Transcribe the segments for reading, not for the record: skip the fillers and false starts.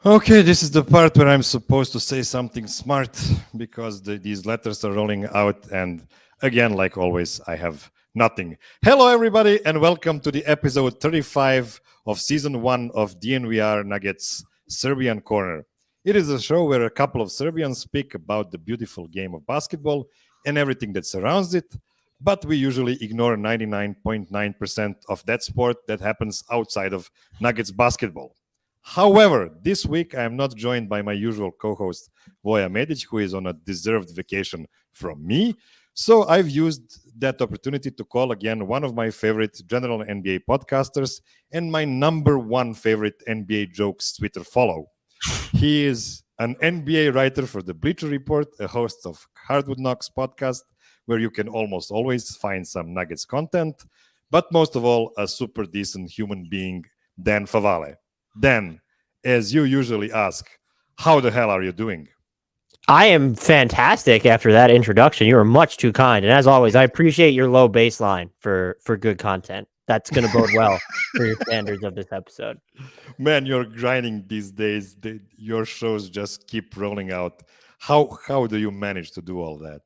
Okay, this is the part where I'm supposed to say something smart because these letters are rolling out. And again, like always, I have nothing. Hello, everybody, and welcome to the episode 35 of season 1 of DNVR Nuggets Serbian Corner. It is a show where a couple of Serbians speak about the beautiful game of basketball and everything that surrounds it, but we usually ignore 99.9% of that sport that happens outside of Nuggets basketball. However, this week I am not joined by my usual co-host Voja Medic, who is on a deserved vacation from me. So I've used that opportunity to call again one of my favorite general NBA podcasters and my number one favorite NBA jokes Twitter follow. He is an NBA writer for the Bleacher Report, a host of Hardwood Knocks podcast, where you can almost always find some Nuggets content, but most of all, a super decent human being, Dan Favale. Dan, as you usually ask, how the hell are you doing? I am fantastic after that introduction. You are much too kind. And as always, I appreciate your low baseline for good content. That's going to bode well for your standards of this episode. Man, you're grinding these days. Your shows just keep rolling out. How do you manage to do all that?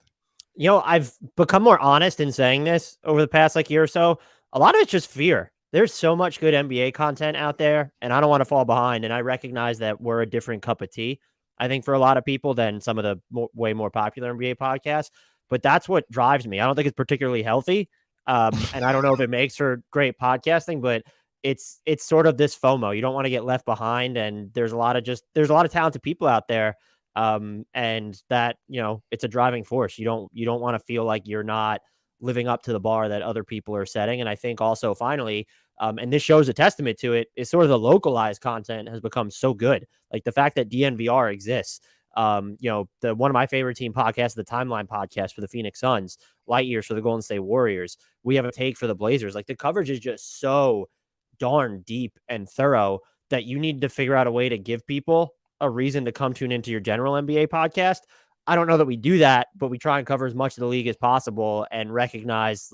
You know, I've become more honest in saying this over the past year or so. A lot of it's just fear. There's so much good NBA content out there, and I don't want to fall behind. And I recognize that we're a different cup of tea, I think, for a lot of people than some of the way more popular NBA podcasts. But that's what drives me. I don't think it's particularly healthy. And I don't know if it makes for great podcasting, but it's sort of this FOMO. You don't want to get left behind. And there's a lot of talented people out there. And that, it's a driving force. You don't want to feel like you're not living up to the bar that other people are setting. And I think also finally, and this shows a testament to it, is sort of the localized content has become so good. Like the fact that DNVR exists, one of my favorite team podcasts, the Timeline podcast for the Phoenix Suns, Light Years for the Golden State Warriors. We have a take for the Blazers. Like the coverage is just so darn deep and thorough that you need to figure out a way to give people a reason to come tune into your general NBA podcast. I don't know that we do that, but we try and cover as much of the league as possible and recognize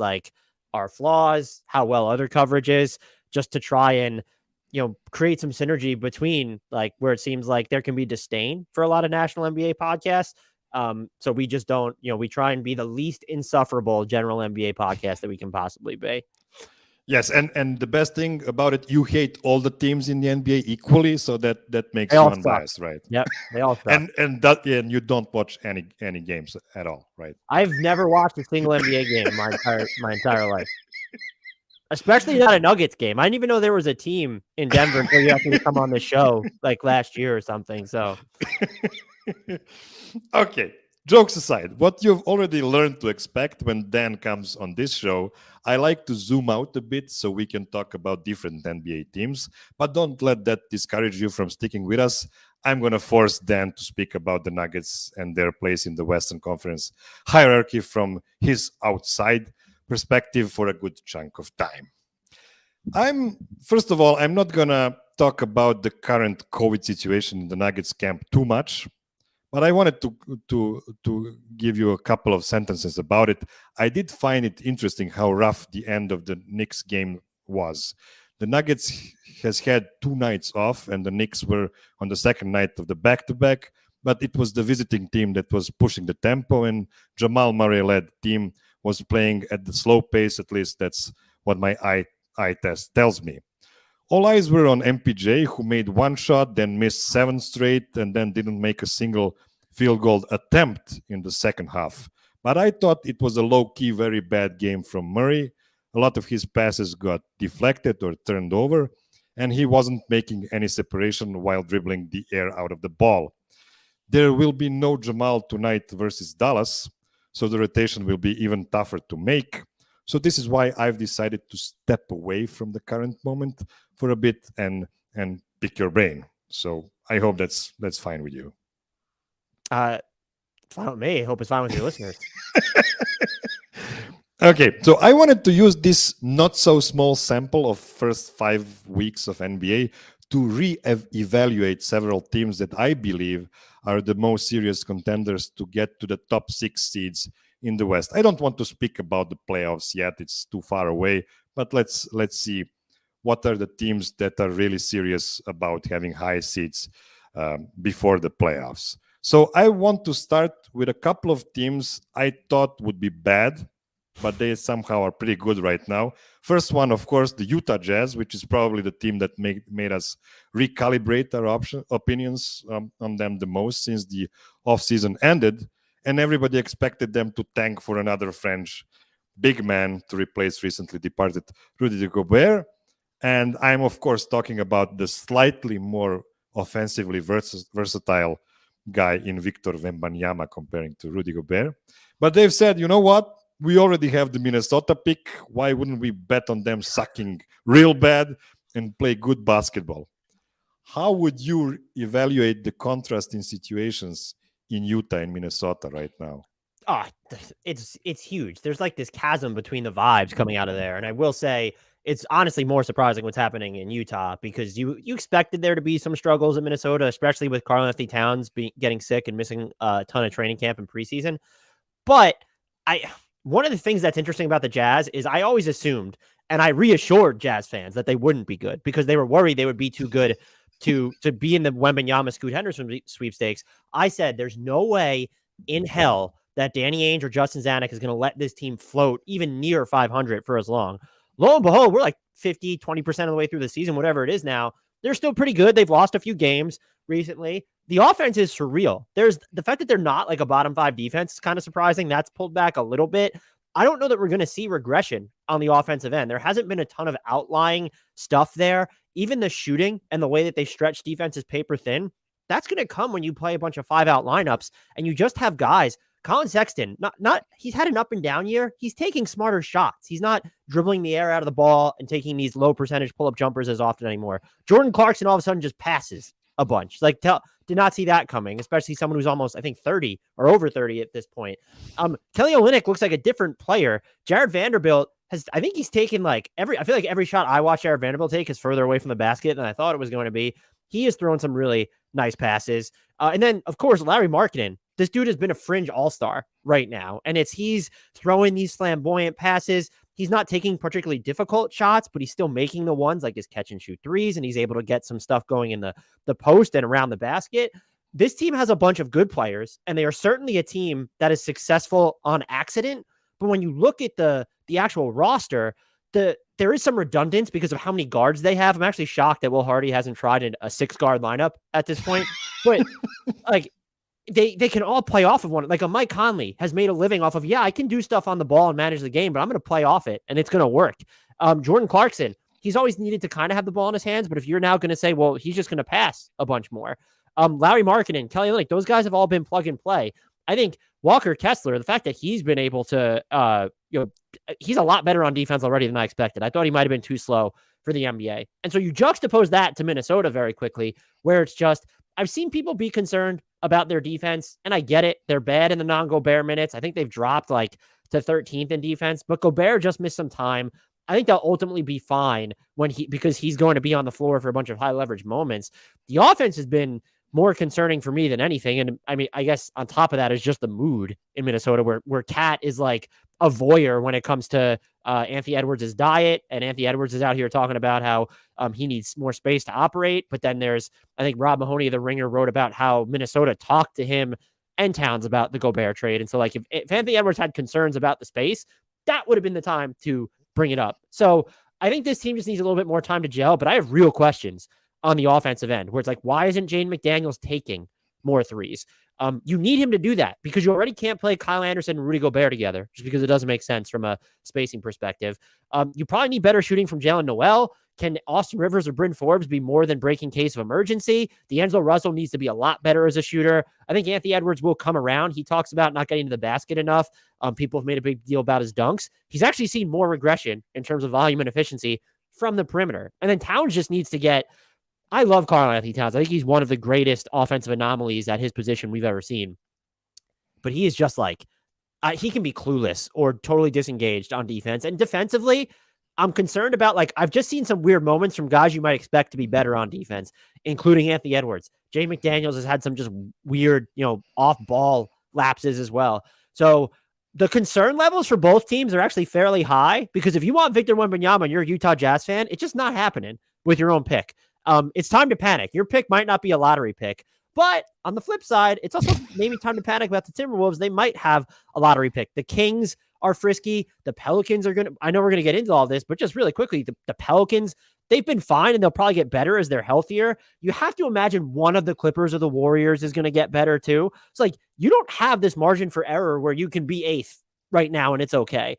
our flaws, how well other coverage is, just to try and, create some synergy between where it seems like there can be disdain for a lot of national NBA podcasts. So we just don't, we try and be the least insufferable general NBA podcast that we can possibly be. Yes, and the best thing about it, you hate all the teams in the NBA equally, so that makes you unbiased, right? Yep, they all suck. and you don't watch any games at all, right? I've never watched a single NBA game in my entire life, especially not a Nuggets game. I didn't even know there was a team in Denver until you actually come on the show last year or something. So, okay. Jokes aside, what you've already learned to expect when Dan comes on this show, I like to zoom out a bit so we can talk about different NBA teams, but don't let that discourage you from sticking with us. I'm going to force Dan to speak about the Nuggets and their place in the Western Conference hierarchy from his outside perspective for a good chunk of time. First of all, I'm not going to talk about the current COVID situation in the Nuggets camp too much. But I wanted to give you a couple of sentences about it. I did find it interesting how rough the end of the Knicks game was. The Nuggets has had 2 nights off, and the Knicks were on the second night of the back-to-back, but it was the visiting team that was pushing the tempo, and Jamal Murray-led team was playing at the slow pace. At least that's what my eye test tells me. All eyes were on MPJ, who made 1 shot, then missed 7 straight, and then didn't make a single field goal attempt in the second half. But I thought it was a low-key, very bad game from Murray. A lot of his passes got deflected or turned over, and he wasn't making any separation while dribbling the air out of the ball. There will be no Jamal tonight versus Dallas, so the rotation will be even tougher to make. So this is why I've decided to step away from the current moment for a bit and pick your brain. So I hope that's fine with you. Fine with me. I hope it's fine with your listeners. Okay, so I wanted to use this not so small sample of first 5 weeks of NBA to re-evaluate several teams that I believe are the most serious contenders to get to the top 6 seeds in the West. I don't want to speak about the playoffs yet; it's too far away. But let's see what are the teams that are really serious about having high seeds before the playoffs. So I want to start with a couple of teams I thought would be bad, but they somehow are pretty good right now. First one, of course, the Utah Jazz, which is probably the team that made us recalibrate our opinions on them the most since the offseason ended. And everybody expected them to tank for another French big man to replace recently departed Rudy Gobert. And I'm, of course, talking about the slightly more offensively versatile guy in Victor Wembanyama comparing to Rudy Gobert. But they've said, you know what? We already have the Minnesota pick. Why wouldn't we bet on them sucking real bad and play good basketball? How would you evaluate the contrast in situations in Utah and Minnesota right now? Oh, it's huge. There's like this chasm between the vibes coming out of there. And I will say it's honestly more surprising what's happening in Utah because you expected there to be some struggles in Minnesota, especially with Karl-Anthony Towns getting sick and missing a ton of training camp and preseason. But one of the things that's interesting about the Jazz is I always assumed, and I reassured Jazz fans that they wouldn't be good because they were worried they would be too good to be in the Wembanyama Scoot Henderson sweepstakes. I said there's no way in hell that Danny Ainge or Justin Zanuck is going to let this team float even near 500 for as long. Lo and behold, we're like 50, 20% of the way through the season, whatever it is now. They're still pretty good. They've lost a few games recently. The offense is surreal. There's the fact that they're not like a bottom 5 defense is kind of surprising. That's pulled back a little bit. I don't know that we're going to see regression on the offensive end. There hasn't been a ton of outlying stuff there. Even the shooting and the way that they stretch defenses paper thin, that's going to come when you play a bunch of 5-out lineups and you just have guys. Colin Sexton, he's had an up and down year. He's taking smarter shots. He's not dribbling the air out of the ball and taking these low percentage pull-up jumpers as often anymore. Jordan Clarkson all of a sudden just passes a bunch. Like, did not see that coming, especially someone who's almost, I think, 30 or over 30 at this point. Kelly Olynyk looks like a different player. Jared Vanderbilt I think he's taken I feel like every shot I watch Jared Vanderbilt take is further away from the basket than I thought it was going to be. He is throwing some really nice passes. And then, of course, Larry Markkinen. This dude has been a fringe all-star right now, and he's throwing these flamboyant passes. He's not taking particularly difficult shots, but he's still making the ones like his catch and shoot threes, and he's able to get some stuff going in the post and around the basket. This team has a bunch of good players, and they are certainly a team that is successful on accident. But when you look at the actual roster, there is some redundance because of how many guards they have. I'm actually shocked that Will Hardy hasn't tried a 6-guard lineup at this point, but like. They can all play off of one. Like a Mike Conley has made a living off of, I can do stuff on the ball and manage the game, but I'm going to play off it and it's going to work. Jordan Clarkson, he's always needed to kind of have the ball in his hands, but if you're now going to say, well, he's just going to pass a bunch more. Larry Markkinen, Kelly Olynyk, those guys have all been plug and play. I think Walker Kessler, the fact that he's been able to, he's a lot better on defense already than I expected. I thought he might have been too slow for the NBA. And so you juxtapose that to Minnesota very quickly, where it's just, I've seen people be concerned about their defense, and I get it. They're bad in the non-Gobert minutes. I think they've dropped to 13th in defense, but Gobert just missed some time. I think they'll ultimately be fine because he's going to be on the floor for a bunch of high leverage moments. The offense has been more concerning for me than anything. And I mean, I guess on top of that is just the mood in Minnesota where Cat is like a voyeur when it comes to Anthony Edwards' diet. And Anthony Edwards is out here talking about how he needs more space to operate. But then there's, I think Rob Mahoney, the Ringer, wrote about how Minnesota talked to him and Towns about the Gobert trade. And so like if Anthony Edwards had concerns about the space, that would have been the time to bring it up. So I think this team just needs a little bit more time to gel, but I have real questions on the offensive end where it's like, why isn't Jaden McDaniels taking more threes? You need him to do that because you already can't play Kyle Anderson and Rudy Gobert together just because it doesn't make sense from a spacing perspective. You probably need better shooting from Jalen Noel. Can Austin Rivers or Bryn Forbes be more than breaking case of emergency? D'Angelo Russell needs to be a lot better as a shooter. I think Anthony Edwards will come around. He talks about not getting to the basket enough. People have made a big deal about his dunks. He's actually seen more regression in terms of volume and efficiency from the perimeter. And then Towns just needs to get, I love Karl-Anthony Towns. I think he's one of the greatest offensive anomalies at his position we've ever seen. But he is just like, he can be clueless or totally disengaged on defense. And defensively, I'm concerned about, I've just seen some weird moments from guys you might expect to be better on defense, including Anthony Edwards. Jay McDaniels has had some just weird, off-ball lapses as well. So the concern levels for both teams are actually fairly high because if you want Victor Wembanyama and you're a Utah Jazz fan, it's just not happening with your own pick. it's time to panic. Your pick might not be a lottery pick, but on the flip side, it's also maybe time to panic about the Timberwolves. They might have a lottery pick. The Kings are frisky. The Pelicans are going to, I know we're going to get into all this, but just really quickly, the Pelicans, they've been fine and they'll probably get better as they're healthier. You have to imagine one of the Clippers or the Warriors is going to get better too. It's like, you don't have this margin for error where you can be eighth right now and it's okay.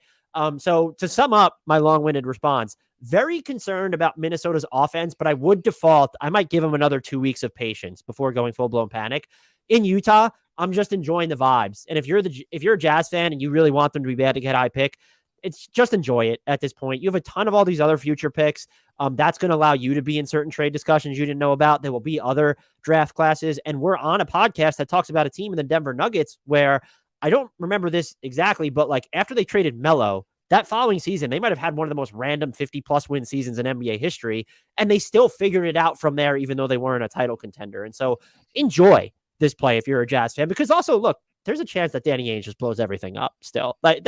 So to sum up my long-winded response, very concerned about Minnesota's offense, but I would default. I might give them another 2 weeks of patience before going full-blown panic. In Utah, I'm just enjoying the vibes. And if you're a Jazz fan and you really want them to be bad to get high pick, it's just enjoy it at this point. You have a ton of all these other future picks. That's going to allow you to be in certain trade discussions you didn't know about. There will be other draft classes. And we're on a podcast that talks about a team in the Denver Nuggets where I don't remember this exactly, but like after they traded Melo, that following season, they might have had one of the most random 50-plus win seasons in NBA history, and they still figured it out from there, even though they weren't a title contender. And so enjoy this play if you're a Jazz fan, because also, look, there's a chance that Danny Ainge just blows everything up still. Like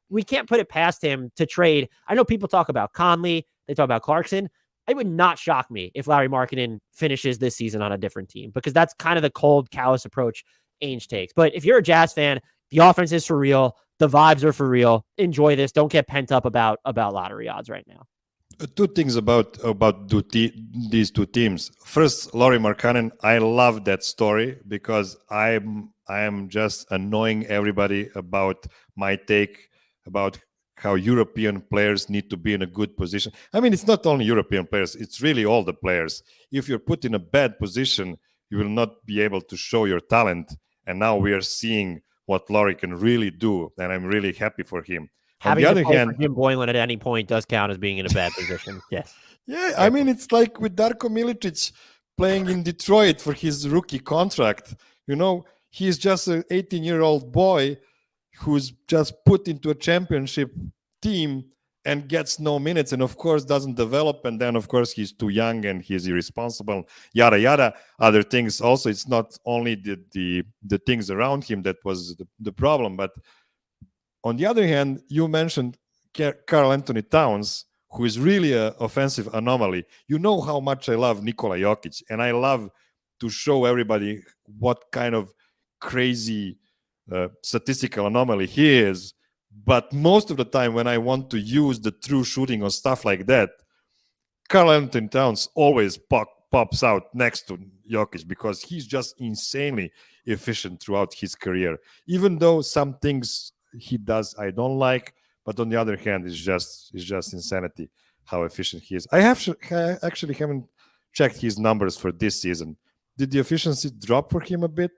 we can't put it past him to trade. I know people talk about Conley, they talk about Clarkson. It would not shock me if Larry Markkinen finishes this season on a different team, because that's kind of the cold, callous approach Ainge takes. But if you're a Jazz fan, the offense is for real. The vibes are for real. Enjoy this. Don't get pent up about lottery odds right now. Two things about these two teams. First, Lauri Markkanen. I love that story because I am just annoying everybody about my take about how European players need to be in a good position. I mean, it's not only European players. It's really all the players. If you're put in a bad position, you will not be able to show your talent. And now we are seeing what Lauri can really do, and I'm really happy for him. Having on the other hand, Jim Boylan at any point does count as being in a bad position. Yes. Yeah, I mean, it's like with Darko Milicic playing in Detroit for his rookie contract. You know, he's just an 18-year-old boy who's just put into a championship team and gets no minutes, and of course doesn't develop, and then of course he's too young and he's irresponsible, yada yada. Other things also. It's not only the things around him that was the problem, but on the other hand, you mentioned Karl Anthony Towns, who is really an offensive anomaly. You know how much I love Nikola Jokic, and I love to show everybody what kind of crazy statistical anomaly he is. But most of the time when I want to use the true shooting or stuff like that, Karl Anthony Towns always pops out next to Jokic because he's just insanely efficient throughout his career. Even though some things he does I don't like, but on the other hand, it's just insanity how efficient he is. I actually haven't checked his numbers for this season. Did the efficiency drop for him a bit?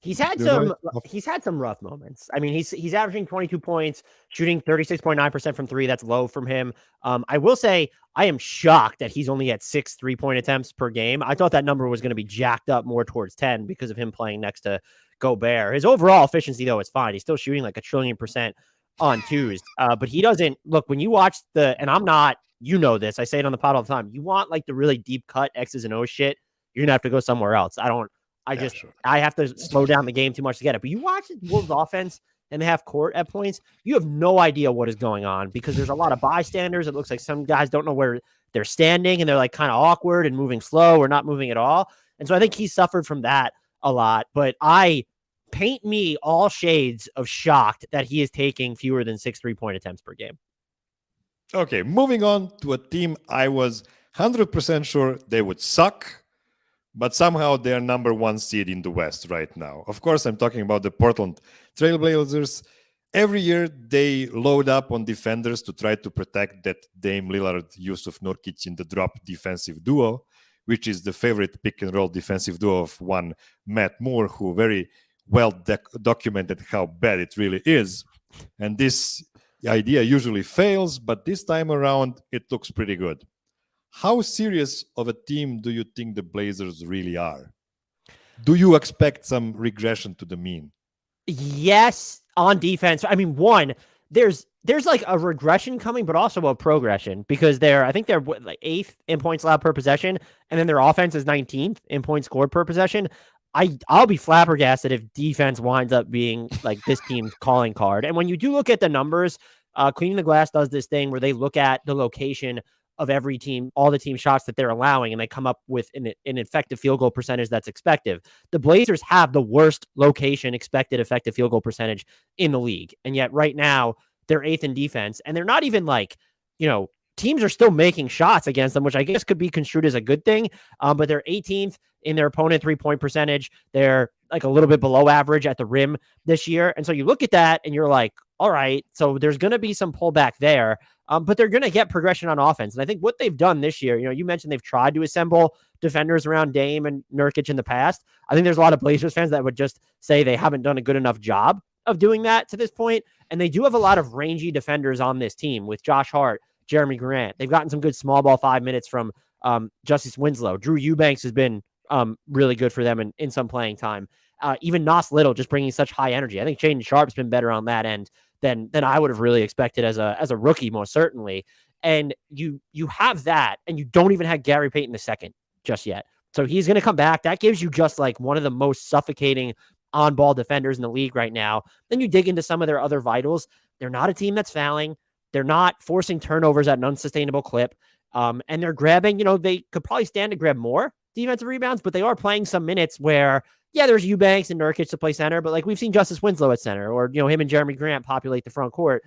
He's had some rough moments. I mean, he's averaging 22 points, shooting 36.9% from three. That's low from him. I will say I am shocked that he's only at 6 3-point attempts per game. I thought that number was going to be jacked up more towards 10 because of him playing next to Gobert. His overall efficiency, though, is fine. He's still shooting like 1,000,000,000,000% on twos. But he doesn't look when you watch and I'm not, you know this, I say it on the pod all the time. You want like the really deep cut X's and O's shit, you're going to have to go somewhere else. I have to slow down the game too much to get it. But you watch the Wolves offense and they have court at points, you have no idea what is going on because there's a lot of bystanders. It looks like some guys don't know where they're standing and they're like kind of awkward and moving slow or not moving at all. And so I think he suffered from that a lot. But paint me all shades of shocked that he is taking fewer than 6 3-point attempts per game. Okay, moving on to a team I was 100% sure they would suck, but somehow they're number one seed in the West right now. Of course, I'm talking about the Portland Trailblazers. Every year, they load up on defenders to try to protect that Dame Lillard, Yusuf Nurkic in the drop defensive duo, which is the favorite pick-and-roll defensive duo of one Matt Moore, who very well documented how bad it really is. And this idea usually fails, but this time around, it looks pretty good. How serious of a team do you think the Blazers really are? Do you expect some regression to the mean? Yes, on defense. I mean, one, there's like a regression coming, but also a progression because I think they're like 8th in points allowed per possession, and then their offense is 19th in points scored per possession. I'll be flabbergasted if defense winds up being like this team's calling card. And when you do look at the numbers, Cleaning the Glass does this thing where they look at the location of every team, all the team shots that they're allowing, and they come up with an effective field goal percentage that's expected. The Blazers have the worst location expected effective field goal percentage in the league. And yet right now they're 8th in defense, and they're not even like, teams are still making shots against them, which I guess could be construed as a good thing. But they're 18th in their opponent 3-point percentage. They're like a little bit below average at the rim this year. And so you look at that and you're like, all right, so there's going to be some pullback there, but they're going to get progression on offense. And I think what they've done this year, you mentioned they've tried to assemble defenders around Dame and Nurkic in the past. I think there's a lot of Blazers fans that would just say they haven't done a good enough job of doing that to this point. And they do have a lot of rangy defenders on this team with Josh Hart, Jeremy Grant. They've gotten some good small ball 5 minutes from Justice Winslow. Drew Eubanks has been really good for them in some playing time. Even Nas Little just bringing such high energy. I think Shaedon Sharp's been better on that end than I would have really expected as a rookie, most certainly. And you have that, and you don't even have Gary Payton II just yet. So he's going to come back. That gives you just like one of the most suffocating on-ball defenders in the league right now. Then you dig into some of their other vitals. They're not a team that's fouling. They're not forcing turnovers at an unsustainable clip. And they're grabbing, they could probably stand to grab more defensive rebounds, but they are playing some minutes where, yeah, there's Eubanks and Nurkic to play center, but like we've seen Justice Winslow at center, or, him and Jeremy Grant populate the front court.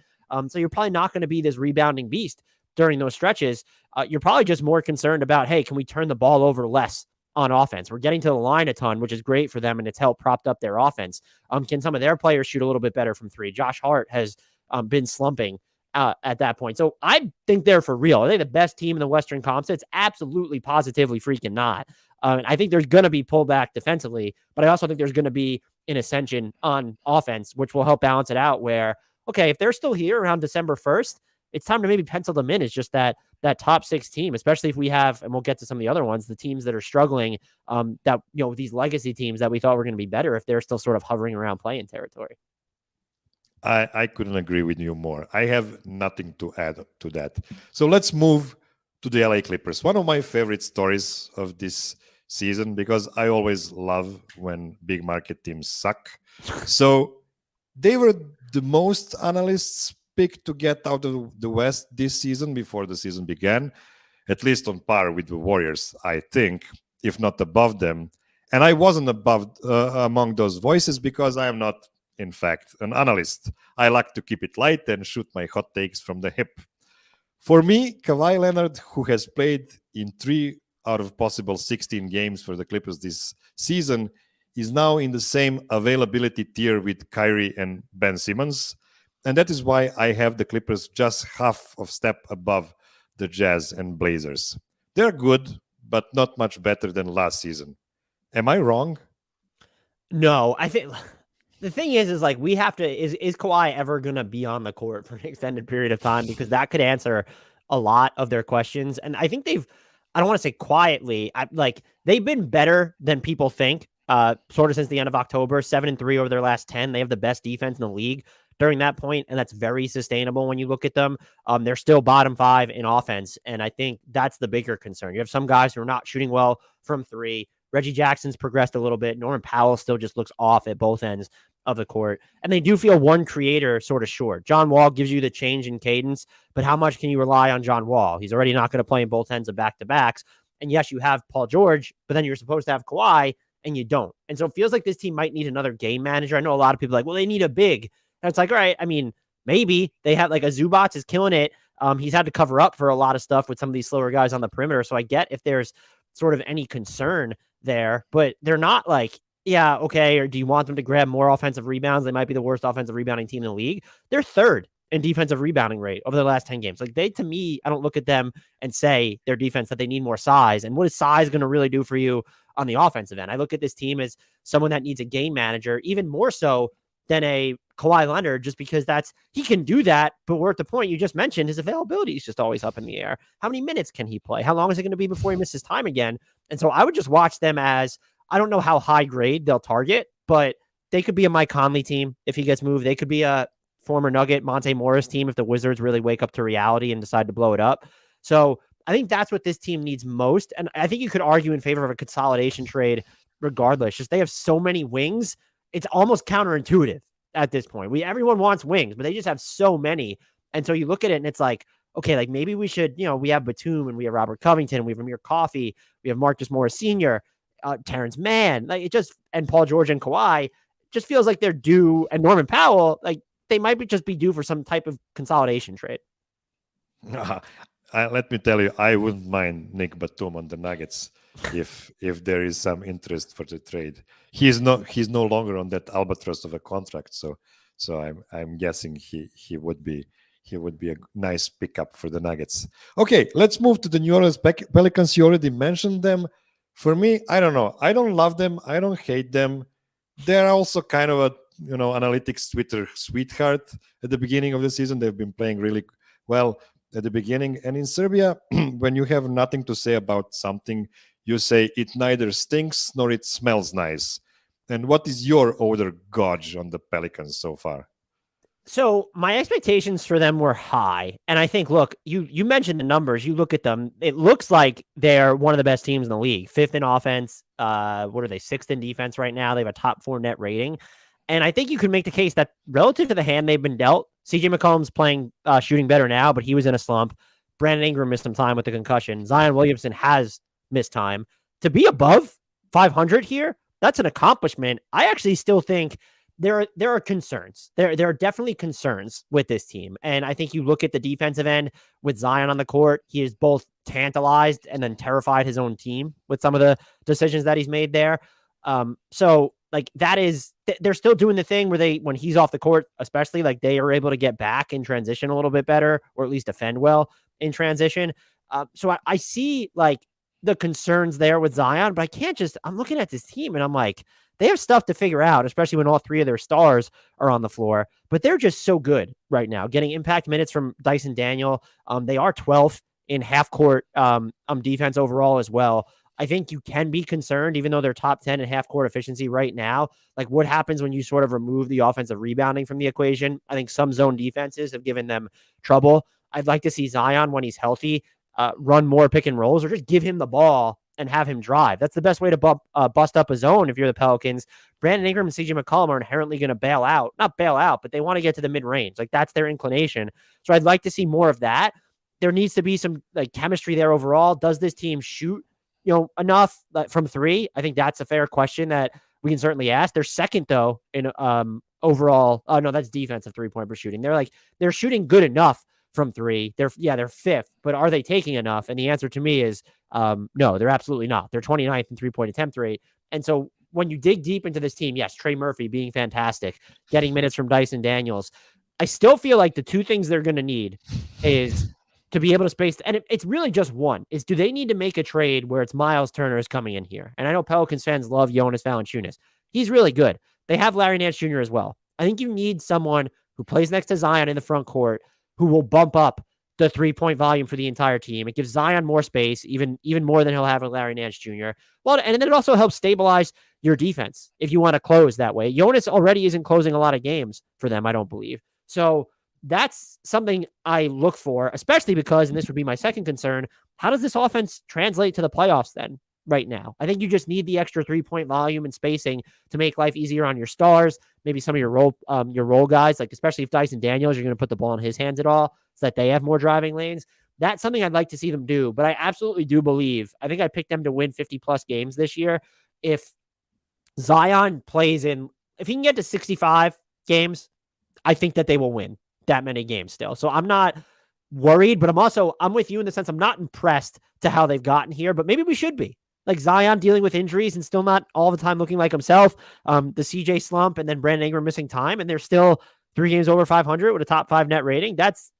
So you're probably not going to be this rebounding beast during those stretches. You're probably just more concerned about, hey, can we turn the ball over less on offense? We're getting to the line a ton, which is great for them, and it's helped propped up their offense. Can some of their players shoot a little bit better from three? Josh Hart has been slumping at that point. So I think they're for real. Are they the best team in the Western Conference? It's absolutely, positively freaking not. I think there's going to be pullback defensively, but I also think there's going to be an ascension on offense, which will help balance it out where, okay, if they're still here around December 1st, it's time to maybe pencil them in as just that top 6 team, especially if we have, and we'll get to some of the other ones, the teams that are struggling, that, these legacy teams that we thought were going to be better if they're still sort of hovering around playing territory. I couldn't agree with you more. I have nothing to add to that. So let's move to the LA Clippers. One of my favorite stories of this season, because I always love when big market teams suck. So they were the most analysts picked to get out of the West this season before the season began, at least on par with the Warriors, I think, if not above them. And I wasn't among those voices because I am not, in fact, an analyst. I like to keep it light and shoot my hot takes from the hip. For me, Kawhi Leonard, who has played in 3 out of possible 16 games for the Clippers this season, is now in the same availability tier with Kyrie and Ben Simmons. And that is why I have the Clippers just half of step above the Jazz and Blazers. They're good, but not much better than last season. Am I wrong? No, I think the thing is like we have to, is Kawhi ever going to be on the court for an extended period of time? Because that could answer a lot of their questions. And I think I don't want to say quietly, they've been better than people think, sort of since the end of October, 7-3 over their last 10. They have the best defense in the league during that point, and that's very sustainable when you look at them. They're still bottom 5 in offense, and I think that's the bigger concern. You have some guys who are not shooting well from 3. Reggie Jackson's progressed a little bit. Norman Powell still just looks off at both ends of the court. And they do feel one creator sort of short. John Wall gives you the change in cadence, but how much can you rely on John Wall? He's already not going to play in both ends of back-to-backs. And yes, you have Paul George, but then you're supposed to have Kawhi, and you don't. And so it feels like this team might need another game manager. I know a lot of people are like, well, they need a big. And it's like, all right, I mean, maybe they have like a Zubats is killing it. He's had to cover up for a lot of stuff with some of these slower guys on the perimeter. So I get if there's sort of any concern there, but they're not like, yeah, okay, or do you want them to grab more offensive rebounds? They might be the worst offensive rebounding team in the league. They're 3rd in defensive rebounding rate over the last 10 games. Like to me, I don't look at them and say their defense that they need more size. And what is size going to really do for you on the offensive end? I look at this team as someone that needs a game manager, even more so than a Kawhi Leonard, just because he can do that. But we're at the point you just mentioned, his availability is just always up in the air. How many minutes can he play? How long is it going to be before he misses time again? And so I would just watch them as, I don't know how high grade they'll target, but they could be a Mike Conley team if he gets moved. They could be a former Nugget Monte Morris team if the Wizards really wake up to reality and decide to blow it up. So I think that's what this team needs most. And I think you could argue in favor of a consolidation trade regardless. Just they have so many wings. It's almost counterintuitive at this point. Everyone wants wings, but they just have so many. And so you look at it and it's like, okay, like maybe we should, we have Batum and we have Robert Covington, we have Amir Coffey, we have Marcus Morris Sr., Terrence Mann, like it just, and Paul George and Kawhi, just feels like they're due, and Norman Powell, like they might just be due for some type of consolidation trade. Let me tell you, I wouldn't mind Nick Batum on the Nuggets if there is some interest for the trade. He's no longer on that albatross of a contract, so I'm guessing he would be a nice pickup for the Nuggets. Okay, let's move to the New Orleans Pelicans. You already mentioned them. For me, I don't know. I don't love them. I don't hate them. They're also kind of a analytics Twitter sweetheart at the beginning of the season. They've been playing really well at the beginning. And in Serbia, when you have nothing to say about something, you say it neither stinks nor it smells nice. And what is your odor gauge on the Pelicans so far? So my expectations for them were high. And I think, look, you mentioned the numbers. You look at them, it looks like they're one of the best teams in the league. 5th in offense. What are they? 6th in defense right now. They have a top 4 net rating. And I think you could make the case that relative to the hand they've been dealt, CJ McCollum's playing, shooting better now, but he was in a slump. Brandon Ingram missed some time with the concussion. Zion Williamson has missed time. To be above 500 here, that's an accomplishment. I actually still think there are concerns. There are definitely concerns with this team. And I think you look at the defensive end with Zion on the court, he is both tantalized and then terrified his own team with some of the decisions that he's made there. So like that is, they're still doing the thing where when he's off the court, especially, like they are able to get back in transition a little bit better, or at least defend well in transition. So I see like the concerns there with Zion, but I'm looking at this team and I'm like, they have stuff to figure out, especially when all 3 of their stars are on the floor, but they're just so good right now, getting impact minutes from Dyson Daniel. They are 12th in half court defense overall as well. I think you can be concerned, even though they're top 10 in half court efficiency right now. Like what happens when you sort of remove the offensive rebounding from the equation? I think some zone defenses have given them trouble. I'd like to see Zion, when he's healthy, run more pick and rolls, or just give him the ball and have him drive. That's the best way to bust up a zone if you're the Pelicans. Brandon Ingram and CJ McCollum are inherently going to not bail out, but they want to get to the mid-range. Like that's their inclination. So I'd like to see more of that. There needs to be some like chemistry there overall. Does this team shoot, enough from 3? I think that's a fair question that we can certainly ask. They're second though in overall. Oh no, that's defensive 3-point per shooting. They're shooting good enough from 3. They're 5th, but are they taking enough? And the answer to me is no, they're absolutely not. They're 29th in 3-point attempt rate. And so when you dig deep into this team, yes, Trey Murphy being fantastic, getting minutes from Dyson Daniels, I still feel like the 2 things they're going to need is to be able to space, and it's really just one, is do they need to make a trade where it's Miles Turner is coming in here? And I know Pelicans fans love Jonas Valanciunas. He's really good. They have Larry Nance Jr. as well. I think you need someone who plays next to Zion in the front court who will bump up the 3-point volume for the entire team. It gives Zion more space, even more than he'll have with Larry Nance Jr. Well, and then it also helps stabilize your defense if you want to close that way. Jonas already isn't closing a lot of games for them, I don't believe. So that's something I look for, especially because, and this would be my second concern, how does this offense translate to the playoffs then right now? I think you just need the extra 3-point volume and spacing to make life easier on your stars, maybe some of your role guys, like especially if Dyson Daniels, you're going to put the ball in his hands at all so that they have more driving lanes. That's something I'd like to see them do, but I absolutely do believe, I think I picked them to win 50+ games this year. If Zion plays if he can get to 65 games, I think that they will win that many games still. So I'm not worried, but I'm with you in the sense I'm not impressed to how they've gotten here, but maybe we should be. Like Zion dealing with injuries and still not all the time looking like himself, the CJ slump, and then Brandon Ingram missing time, and they're still 3 games over 500 with a top 5 net rating. That's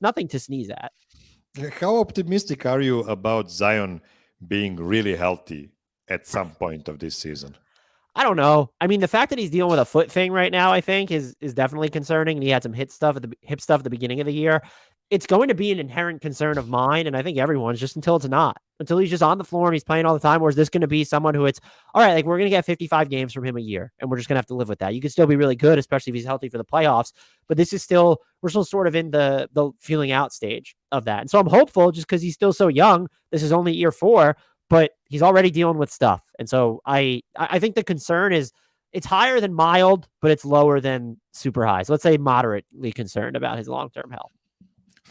nothing to sneeze at. How optimistic are you about Zion being really healthy at some point of this season? I don't know. I mean, the fact that he's dealing with a foot thing right now, I think, is definitely concerning. And he had some hip stuff at the beginning of the year. It's going to be an inherent concern of mine, and I think everyone's, just until it's not. Until he's just on the floor and he's playing all the time, or is this going to be someone who it's, all right, like we're going to get 55 games from him a year, and we're just going to have to live with that. You could still be really good, especially if he's healthy for the playoffs, but we're still sort of in the feeling out stage of that. And so I'm hopeful, just because he's still so young. This is only year 4, but he's already dealing with stuff. And so I think the concern is it's higher than mild, but it's lower than super high. So let's say moderately concerned about his long-term health.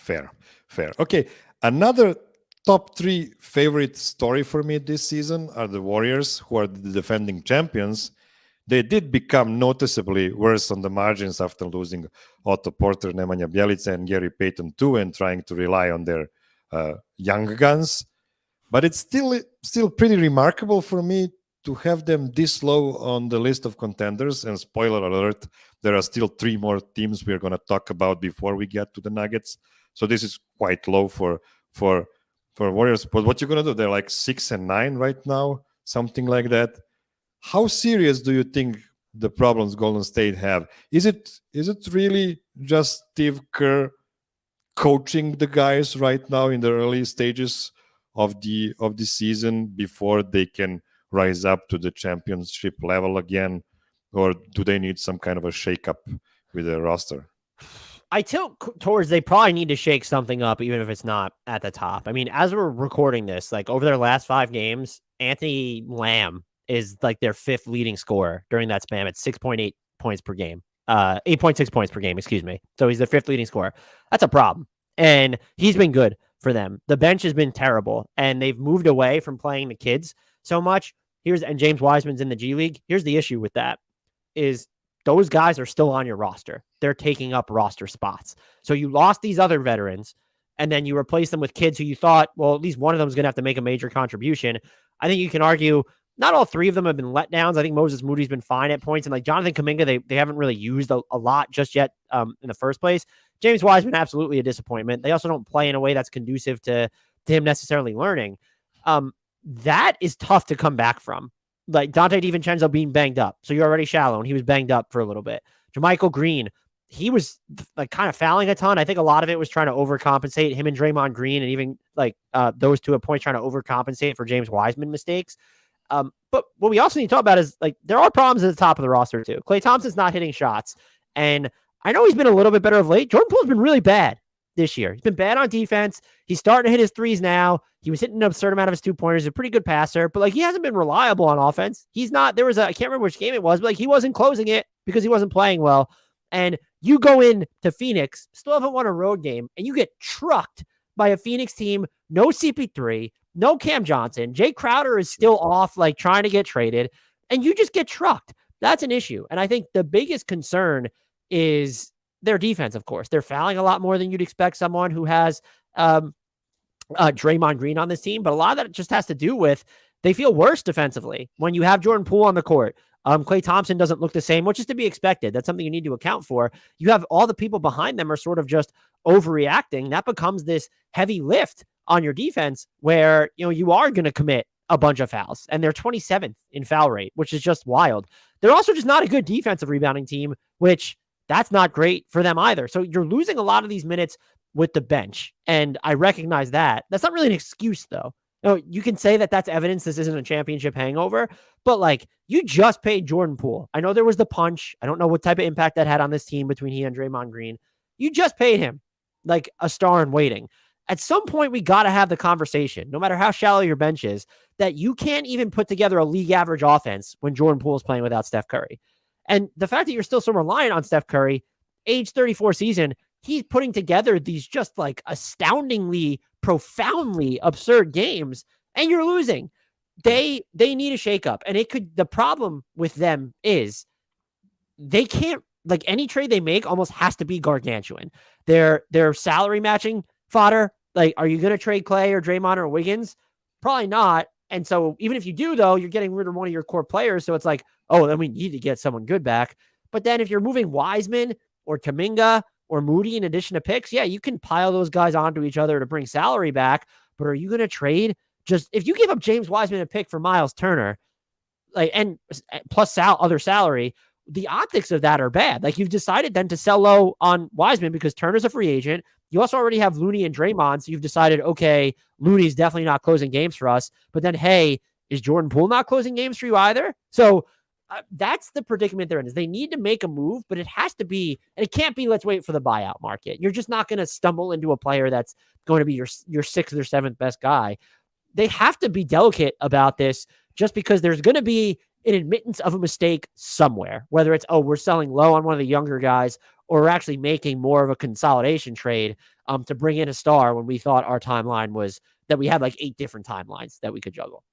Fair. Okay, another top 3 favorite story for me this season are the Warriors, who are the defending champions. They did become noticeably worse on the margins after losing Otto Porter, Nemanja Bjelica, and Gary Payton too, and trying to rely on their young guns. But it's still pretty remarkable for me to have them this low on the list of contenders. And spoiler alert, there are still 3 more teams we're going to talk about before we get to the Nuggets. So this is quite low for Warriors. But what you're going to do? They're like 6 and 9 right now, something like that. How serious do you think the problems Golden State have? Is it really just Steve Kerr coaching the guys right now in the early stages of the season before they can rise up to the championship level again, or do they need some kind of a shake-up with the roster? I tilt towards they probably need to shake something up, even if it's not at the top. I mean, as we're recording this, like over their last 5 games, Anthony Lamb is like their 5th leading scorer during that span at 6.8 points per game. 8.6 points per game, excuse me. So he's the 5th leading scorer. That's a problem. And he's been good for them. The bench has been terrible, and they've moved away from playing the kids so much. And James Wiseman's in the G League. Here's the issue with that is those guys are still on your roster. They're taking up roster spots. So you lost these other veterans, and then you replace them with kids who you thought, well, at least one of them is going to have to make a major contribution. I think you can argue not all 3 of them have been letdowns. I think Moses Moody's been fine at points. And like Jonathan Kuminga, they haven't really used a lot just yet in the first place. James Wiseman, absolutely a disappointment. They also don't play in a way that's conducive to him necessarily learning. That is tough to come back from. Like Dante DiVincenzo being banged up. So you're already shallow, and he was banged up for a little bit. JaMychal Green, he was like kind of fouling a ton. I think a lot of it was trying to overcompensate him and Draymond Green, and even like those 2 at points trying to overcompensate for James Wiseman mistakes. But what we also need to talk about is like there are problems at the top of the roster too. Klay Thompson's not hitting shots, and I know he's been a little bit better of late. Jordan Poole's been really bad this year. He's been bad on defense. He's starting to hit his 3s now. He was hitting an absurd amount of his 2-pointers. He's a pretty good passer, but like he hasn't been reliable on offense. He's not. There was I can't remember which game it was, but like he wasn't closing it because he wasn't playing well. And you go in to Phoenix, still haven't won a road game, and you get trucked by a Phoenix team. No CP3, no Cam Johnson. Jay Crowder is still off, like trying to get traded, and you just get trucked. That's an issue. And I think the biggest concern is their defense, of course. They're fouling a lot more than you'd expect someone who has Draymond Green on this team, but a lot of that just has to do with they feel worse defensively when you have Jordan Poole on the court. Klay Thompson doesn't look the same, which is to be expected. That's something you need to account for. You have all the people behind them are sort of just overreacting. That becomes this heavy lift on your defense where, you know, you are going to commit a bunch of fouls, and they're 27th in foul rate, which is just wild. They're also just not a good defensive rebounding team, which that's not great for them either. So you're losing a lot of these minutes with the bench, and I recognize that. That's not really an excuse, though. No, you can say that that's evidence this isn't a championship hangover, but like you just paid Jordan Poole. I know there was the punch. I don't know what type of impact that had on this team between he and Draymond Green. You just paid him like a star in waiting. At some point, we got to have the conversation, no matter how shallow your bench is, that you can't even put together a league average offense when Jordan Poole is playing without Steph Curry. And the fact that you're still so reliant on Steph Curry, age 34 season, he's putting together these just like astoundingly, profoundly absurd games, and you're losing. They need a shakeup. And the problem with them is they can't, like any trade they make almost has to be gargantuan. Their salary matching fodder, like, are you going to trade Clay or Draymond or Wiggins? Probably not. And so even if you do, though, you're getting rid of one of your core players. So it's like, oh, then we need to get someone good back. But then if you're moving Wiseman or Kuminga or Moody in addition to picks, yeah, you can pile those guys onto each other to bring salary back. But are you going to trade? Just if you give up James Wiseman a pick for Miles Turner, like, and plus other salary, the optics of that are bad. Like, you've decided then to sell low on Wiseman because Turner's a free agent. You also already have Looney and Draymond, so you've decided, okay, Looney's definitely not closing games for us. But then, hey, is Jordan Poole not closing games for you either? So that's the predicament they're in. Is they need to make a move, but it has to be, and it can't be, let's wait for the buyout market. You're just not going to stumble into a player that's going to be your 6th or 7th best guy. They have to be delicate about this, just because there's going to be an admittance of a mistake somewhere, whether it's, oh, we're selling low on one of the younger guys, or we're actually making more of a consolidation trade to bring in a star when we thought our timeline was that we had like 8 different timelines that we could juggle.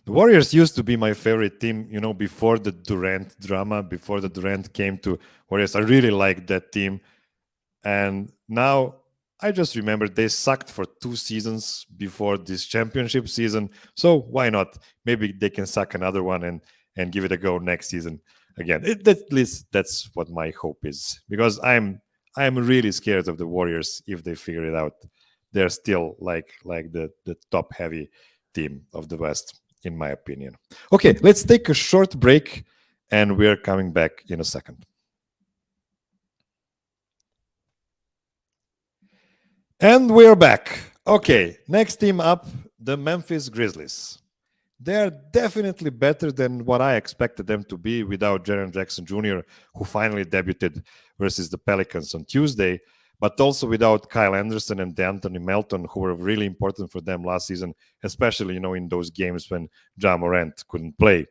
The Warriors used to be my favorite team, before the Durant drama, before the Durant came to Warriors. I really liked that team. And now I just remember they sucked for 2 seasons before this championship season. So why not? Maybe they can suck another one and give it a go next season again. At least that's what my hope is. Because I'm really scared of the Warriors if they figure it out. They're still like the top heavy team of the West, in my opinion. Okay, let's take a short break and we're coming back in a second. And we're back. Okay, next team up, the Memphis Grizzlies. They're definitely better than what I expected them to be without Jaren Jackson Jr., who finally debuted versus the Pelicans on Tuesday, but also without Kyle Anderson and D'Anthony Melton, who were really important for them last season, especially, in those games when Ja Morant couldn't play.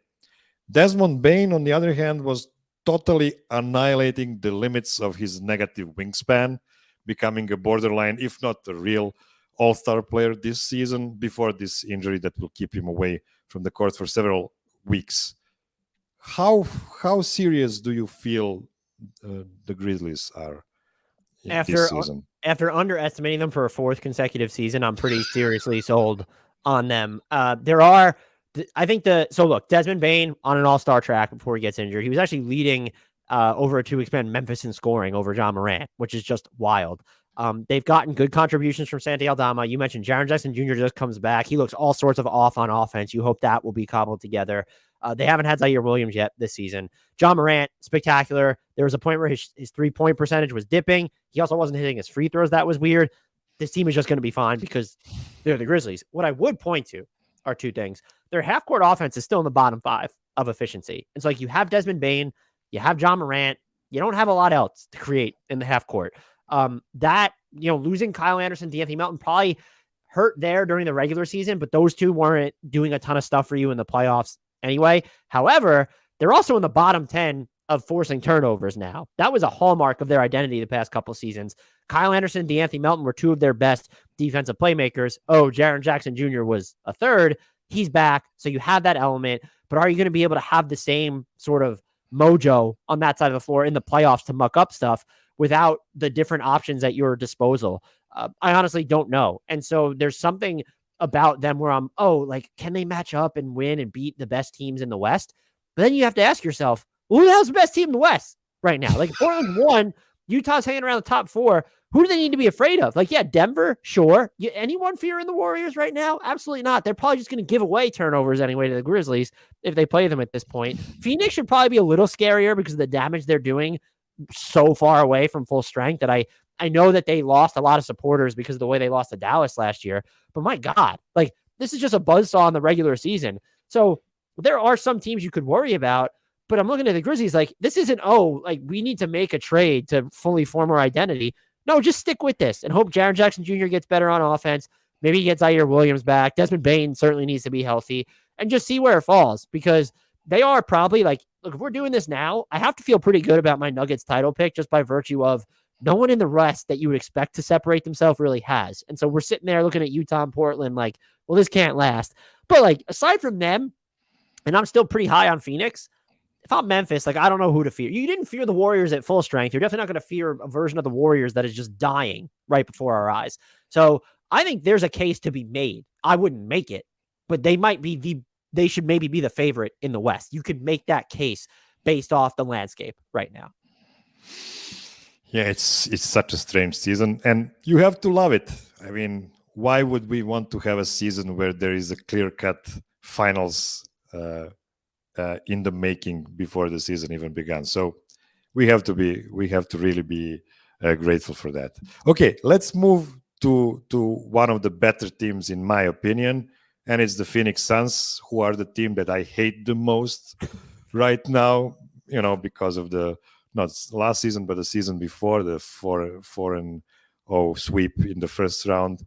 Desmond Bane, on the other hand, was totally annihilating the limits of his negative wingspan, becoming a borderline, if not a real all-star player this season before this injury that will keep him away from the court for several weeks. How serious do you feel the Grizzlies are this season? After underestimating them for a 4th consecutive season, I'm pretty seriously sold on them. Look, Desmond Bane on an all-star track before he gets injured. He was actually leading over a 2-week span Memphis in scoring over Ja Morant, which is just wild. They've gotten good contributions from Santi Aldama. You mentioned Jaren Jackson Jr. just comes back. He looks all sorts of off on offense. You hope that will be cobbled together. They haven't had Zaire Williams yet this season. Ja Morant, spectacular. There was a point where his 3-point percentage was dipping. He also wasn't hitting his free throws. That was weird. This team is just going to be fine because they're the Grizzlies. What I would point to are 2 things. Their half-court offense is still in the bottom 5 of efficiency. It's like you have Desmond Bane, you have Ja Morant, you don't have a lot else to create in the half court. Losing Kyle Anderson, D'Anthony Melton probably hurt there during the regular season, but those 2 weren't doing a ton of stuff for you in the playoffs anyway. However, they're also in the bottom 10 of forcing turnovers now. That was a hallmark of their identity the past couple seasons. Kyle Anderson and D'Anthony Melton were 2 of their best defensive playmakers. Oh, Jaren Jackson Jr. was a 3rd. He's back, so you have that element, but are you going to be able to have the same sort of mojo on that side of the floor in the playoffs to muck up stuff without the different options at your disposal? I honestly don't know. And so there's something about them where can they match up and win and beat the best teams in the West? But then you have to ask yourself, who the hell's the best team in the West right now? Like Portland's 1, Utah's hanging around the top 4. Who do they need to be afraid of? Denver, sure. Anyone fearing the Warriors right now? Absolutely not. They're probably just going to give away turnovers anyway to the Grizzlies if they play them at this point. Phoenix should probably be a little scarier because of the damage they're doing so far away from full strength that I know that they lost a lot of supporters because of the way they lost to Dallas last year. But my God, this is just a buzzsaw in the regular season. So there are some teams you could worry about. But I'm looking at the Grizzlies this isn't, we need to make a trade to fully form our identity. No, just stick with this and hope Jaren Jackson Jr. gets better on offense. Maybe he gets Zaire Williams back. Desmond Bane certainly needs to be healthy and just see where it falls because they are probably look, if we're doing this now, I have to feel pretty good about my Nuggets title pick just by virtue of no one in the West that you would expect to separate themselves really has. And so we're sitting there looking at Utah and Portland well, this can't last. But aside from them, and I'm still pretty high on Phoenix, if I'm Memphis, I don't know who to fear. You didn't fear the Warriors at full strength. You're definitely not going to fear a version of the Warriors that is just dying right before our eyes. So I think there's a case to be made. I wouldn't make it, but they should maybe be the favorite in the West. You could make that case based off the landscape right now. Yeah, it's such a strange season, and you have to love it. I mean, why would we want to have a season where there is a clear-cut finals in the making before the season even began? So we have to really be grateful for that. Okay, let's move to one of the better teams in my opinion, and it's the Phoenix Suns, who are the team that I hate the most right now, because of the not last season but the season before, the 4-0 sweep in the first round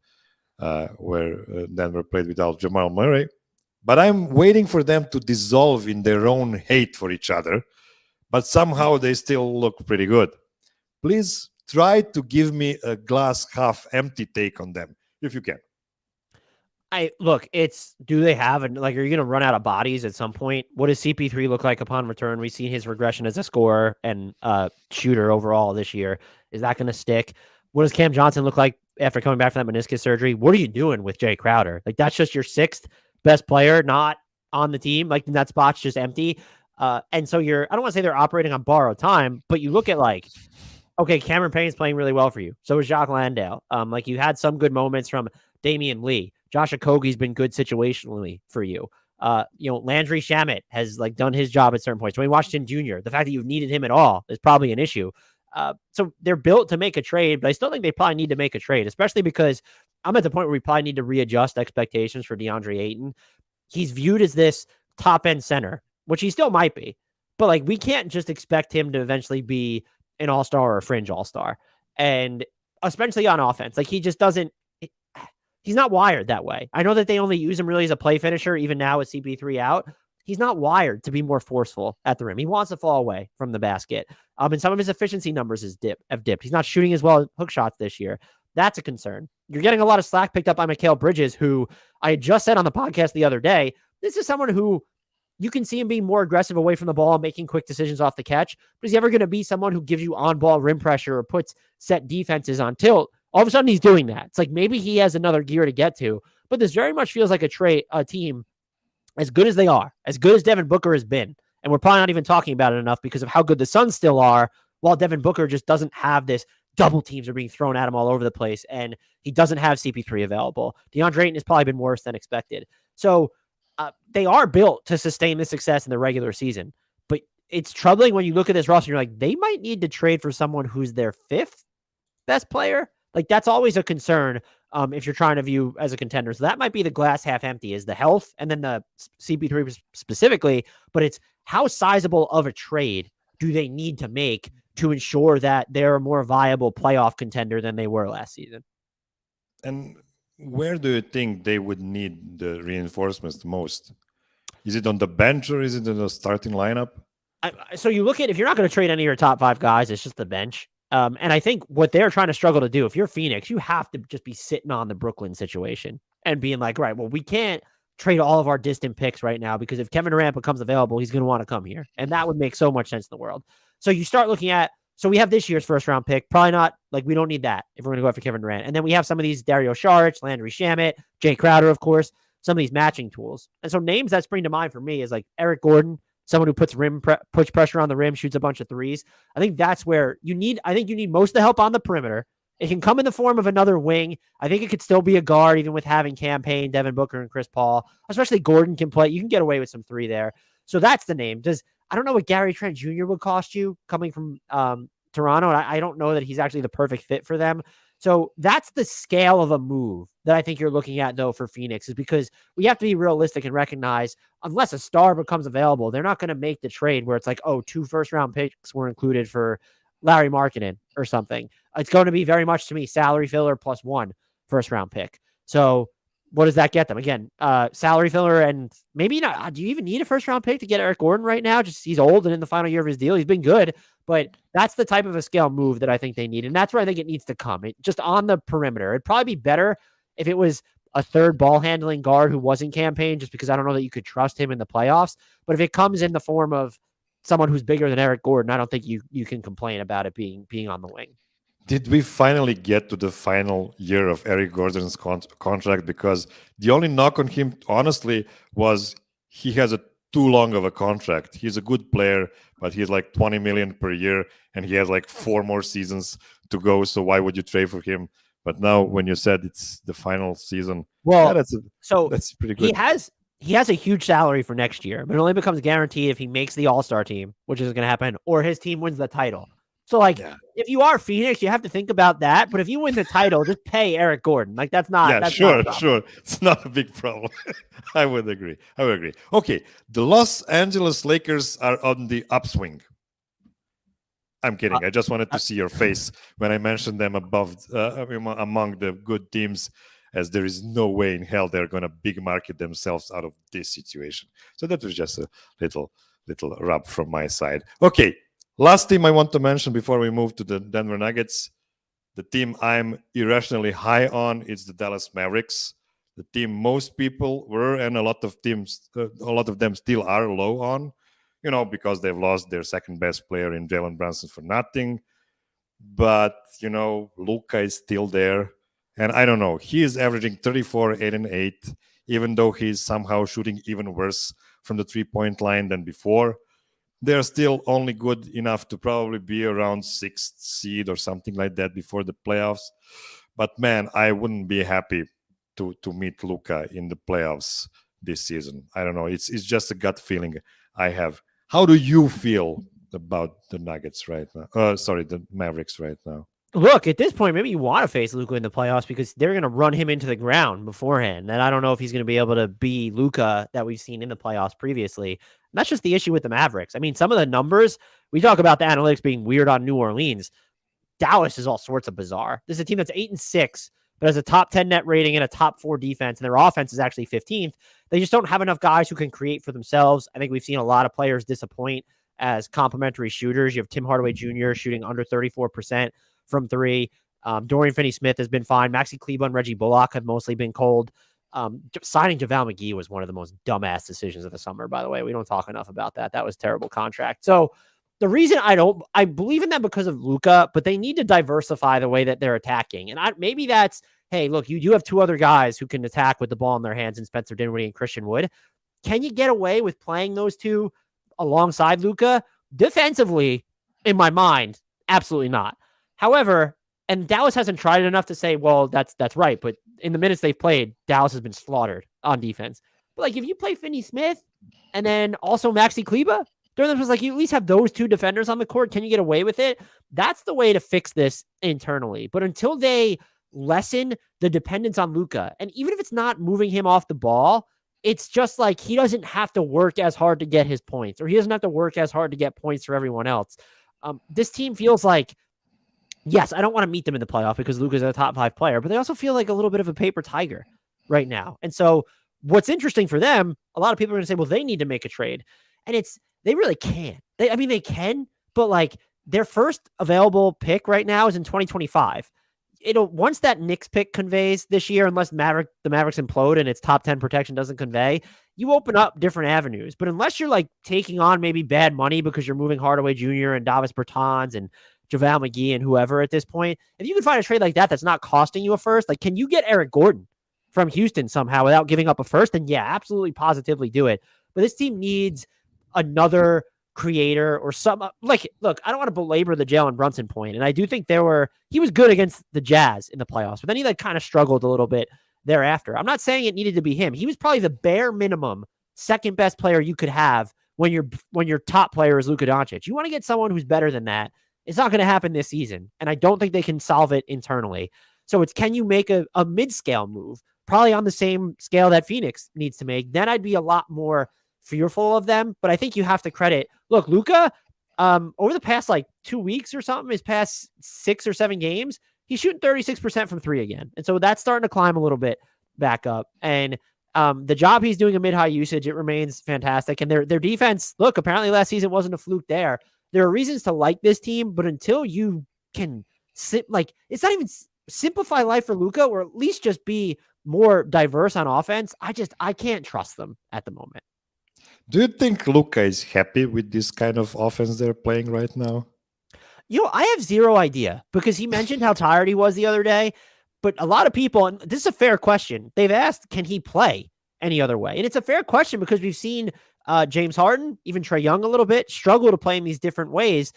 where Denver played without Jamal Murray. but I'm waiting for them to dissolve in their own hate for each other. But somehow they still look pretty good. Please try to give me a glass half empty take on them, if you can. Do they have are you going to run out of bodies at some point? What does CP3 look like upon return? We've seen his regression as a scorer and shooter overall this year. Is that going to stick? What does Cam Johnson look like after coming back from that meniscus surgery? What are you doing with Jay Crowder? Like, that's just your sixth best player, not on the team. Like, that spot's just empty. And so I don't want to say they're operating on borrowed time, but you look at okay, Cameron Payne's playing really well for you. So is Jacques Landale. You had some good moments from Damian Lee. Josh Okogie's been good situationally for you. Landry Shamet has done his job at certain points. Dwayne Washington Jr., the fact that you've needed him at all is probably an issue. So they're built to make a trade, but I still think they probably need to make a trade, especially because I'm at the point where we probably need to readjust expectations for DeAndre Ayton. He's viewed as this top-end center, which he still might be. But we can't just expect him to eventually be an all-star or a fringe all-star. And especially on offense, he just doesn't, he's not wired that way. I know that they only use him really as a play finisher, even now with CP3 out. He's not wired to be more forceful at the rim. He wants to fall away from the basket. And some of his efficiency numbers have dipped. He's not shooting as well hook shots this year. That's a concern. You're getting a lot of slack picked up by Mikal Bridges, who I just said on the podcast the other day, this is someone who you can see him being more aggressive away from the ball, making quick decisions off the catch. But is he ever going to be someone who gives you on-ball rim pressure or puts set defenses on tilt? All of a sudden, he's doing that. It's maybe he has another gear to get to. But this very much feels like a team as good as they are, as good as Devin Booker has been. And we're probably not even talking about it enough because of how good the Suns still are, while Devin Booker just doesn't have this. Double teams are being thrown at him all over the place, and he doesn't have CP3 available. DeAndre Ayton has probably been worse than expected. So they are built to sustain this success in the regular season. But it's troubling when you look at this roster, and you're they might need to trade for someone who's their fifth best player. That's always a concern if you're trying to view as a contender. So that might be the glass half empty, is the health, and then the CP3 specifically. But it's how sizable of a trade do they need to make to ensure that they're a more viable playoff contender than they were last season? And where do you think they would need the reinforcements the most? Is it on the bench or is it in the starting lineup? So you look at, if you're not going to trade any of your top five guys, it's just the bench. And I think what they're trying to struggle to do, if you're Phoenix, you have to just be sitting on the Brooklyn situation and being right, well, we can't trade all of our distant picks right now because if Kevin Durant becomes available, he's going to want to come here. And that would make so much sense in the world. So you start looking at, so we have this year's first round pick. Probably not, we don't need that if we're going to go after Kevin Durant. And then we have some of these Dario Saric, Landry Shamet, Jay Crowder, of course, some of these matching tools. And so names that spring to mind for me is Eric Gordon, someone who puts pressure on the rim, shoots a bunch of threes. I think that's where you need most of the help on the perimeter. It can come in the form of another wing. I think it could still be a guard, even with having Cam Payne, Devin Booker, and Chris Paul. Especially Gordon can play. You can get away with some three there. So that's the name. I don't know what Gary Trent Jr. would cost you coming from Toronto, and I don't know that he's actually the perfect fit for them. So that's the scale of a move that I think you're looking at, though, for Phoenix, is because we have to be realistic and recognize, unless a star becomes available, they're not going to make the trade where it's 2 first-round picks were included for Larry Markkinen or something. It's going to be very much, to me, salary filler plus 1 first-round pick. So what does that get them? Again, salary filler, and maybe not. Do you even need a first-round pick to get Eric Gordon right now? Just he's old and in the final year of his deal. He's been good, but that's the type of a scale move that I think they need, and that's where I think it needs to come. Just on the perimeter. It'd probably be better if it was a third ball-handling guard who wasn't Cam Payne, just because I don't know that you could trust him in the playoffs. But if it comes in the form of someone who's bigger than Eric Gordon, I don't think you can complain about it being on the wing. Did we finally get to the final year of Eric Gordon's contract? Because the only knock on him, honestly, was he has too long of a contract. He's a good player, but he's $20 million per year, and he has 4 more seasons to go. So why would you trade for him? But now, when you said it's the final season, well, that's pretty good. He has a huge salary for next year, but it only becomes guaranteed if he makes the All-Star team, which is going to happen, or his team wins the title. So, if you are Phoenix, you have to think about that. But if you win the title, just pay Eric Gordon. That's not. Yeah, that's sure. not It's not a big problem. I would agree. Okay, the Los Angeles Lakers are on the upswing. I'm kidding. I just wanted to see your face when I mentioned them among the good teams. as there is no way in hell they're going to big market themselves out of this situation. So that was just a little rub from my side. Okay, last team I want to mention before we move to the Denver Nuggets. The team I'm irrationally high on is the Dallas Mavericks. The team most people were, and a lot of them still are low on, because they've lost their second best player in Jalen Brunson for nothing. But, Luka is still there. And I don't know, he is averaging 34, 8, and 8, even though he's somehow shooting even worse from the three-point line than before. They're still only good enough to probably be around 6th seed or something like that before the playoffs. But man, I wouldn't be happy to meet Luka in the playoffs this season. I don't know. It's just a gut feeling I have. How do you feel about the Nuggets right now? The Mavericks right now. Look, at this point, maybe you want to face Luka in the playoffs because they're going to run him into the ground beforehand. And I don't know if he's going to be able to be Luka that we've seen in the playoffs previously. And that's just the issue with the Mavericks. I mean, some of the numbers, we talk about the analytics being weird on New Orleans. Dallas is all sorts of bizarre. This is a team that's 8-6, but has a top 10 net rating and a top 4 defense, and their offense is actually 15th. They just don't have enough guys who can create for themselves. I think we've seen a lot of players disappoint as complementary shooters. You have Tim Hardaway Jr. shooting under 34% from 3. Dorian Finney-Smith has been fine. Maxi Kleber and Reggie Bullock have mostly been cold. Signing JaVale McGee was one of the most dumbass decisions of the summer, by the way. We don't talk enough about that. That was a terrible contract. So the reason I believe in them because of Luka, but they need to diversify the way that they're attacking. And maybe that's, hey, look, you do have 2 other guys who can attack with the ball in their hands in Spencer Dinwiddie and Christian Wood. Can you get away with playing those 2 alongside Luka? Defensively, in my mind, absolutely not. However, and Dallas hasn't tried it enough to say, well, that's right. But in the minutes they've played, Dallas has been slaughtered on defense. But like if you play Finney-Smith and then also Maxi Kleber, during was like you at least have those 2 defenders on the court. Can you get away with it? That's the way to fix this internally. But until they lessen the dependence on Luka, and even if it's not moving him off the ball, it's just like he doesn't have to work as hard to get his points, or he doesn't have to work as hard to get points for everyone else. This team feels like, yes, I don't want to meet them in the playoff because Luka's a top 5 player, but they also feel like a little bit of a paper tiger right now. And so what's interesting for them, a lot of people are going to say, well, they need to make a trade. And they really can't. They can, but like their first available pick right now is in 2025. Once that Knicks pick conveys this year, unless the Mavericks implode and its top 10 protection doesn't convey, you open up different avenues. But unless you're like taking on maybe bad money because you're moving Hardaway Jr. and Davis Bertans and JaVale McGee and whoever at this point, if you can find a trade like that that's not costing you a first, like can you get Eric Gordon from Houston somehow without giving up a first? Then yeah, absolutely, positively do it. But this team needs another creator or some look, I don't want to belabor the Jalen Brunson point, and I do think he was good against the Jazz in the playoffs, but then he like kind of struggled a little bit thereafter. I'm not saying it needed to be him. He was probably the bare minimum second best player you could have when your top player is Luka Doncic. You want to get someone who's better than that. It's not going to happen this season, and I don't think they can solve it internally. So it's, can you make a mid-scale move, probably on the same scale that Phoenix needs to make? Then I'd be a lot more fearful of them. But I think you have to credit, look, Luka, over the past like 2 weeks or something, his past 6 or 7 games, he's shooting 36% from 3 again. And so that's starting to climb a little bit back up. And the job he's doing in mid-high usage, it remains fantastic. And their defense, look, apparently last season wasn't a fluke there. There are reasons to like this team, but until you can it's not even simplify life for Luka, or at least just be more diverse on offense, I can't trust them at the moment. Do you think Luka is happy with this kind of offense they're playing right now? I have zero idea, because he mentioned how tired he was the other day, but a lot of people, and this is a fair question, they've asked, can he play any other way? And it's a fair question because we've seen James Harden, even Trae Young a little bit, struggle to play in these different ways.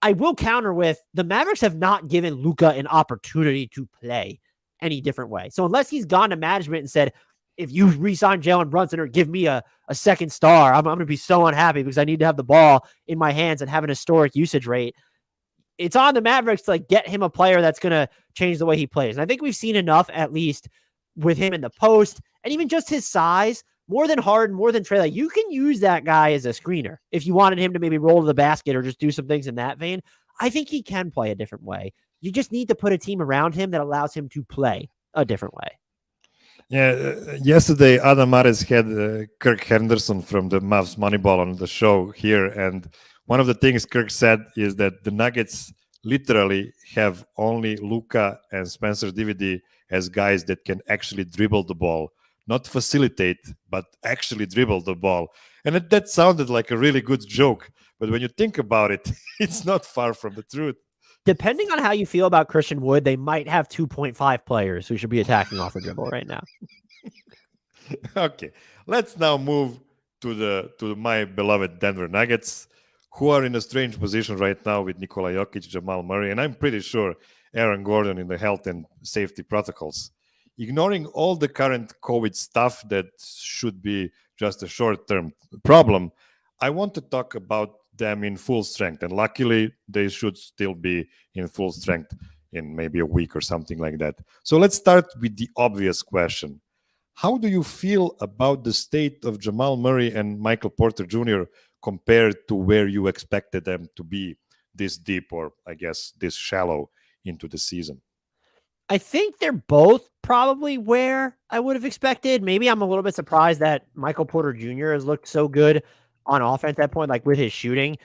I will counter with, the Mavericks have not given Luka an opportunity to play any different way. So unless he's gone to management and said, if you re-sign Jalen Brunson or give me a second star, I'm going to be so unhappy because I need to have the ball in my hands and have an historic usage rate. It's on the Mavericks to get him a player that's going to change the way he plays. And I think we've seen enough, at least with him in the post, and even just his size, more than Harden, more than Trae. You can use that guy as a screener if you wanted him to maybe roll to the basket or just do some things in that vein. I think he can play a different way. You just need to put a team around him that allows him to play a different way. Yeah, yesterday Adam Mares had Kirk Henderson from the Mavs Moneyball on the show here, and one of the things Kirk said is that the Nuggets literally have only Luka and Spencer Dinwiddie as guys that can actually dribble the ball, not facilitate, but actually dribble the ball. And that sounded like a really good joke, but when you think about it, it's not far from the truth. Depending on how you feel about Christian Wood, they might have 2.5 players who should be attacking off the dribble right now. Okay, let's now move to my beloved Denver Nuggets, who are in a strange position right now with Nikola Jokic, Jamal Murray, and I'm pretty sure Aaron Gordon in the health and safety protocols. Ignoring all the current COVID stuff that should be just a short-term problem, I want to talk about them in full strength, and luckily they should still be in full strength in maybe a week or something like that. So let's start with the obvious question. How do you feel about the state of Jamal Murray and Michael Porter Jr. compared to where you expected them to be this deep, or I guess this shallow into the season? I think they're both probably where I would have expected. Maybe I'm a little bit surprised that Michael Porter Jr. has looked so good on offense at that point, like with his shooting.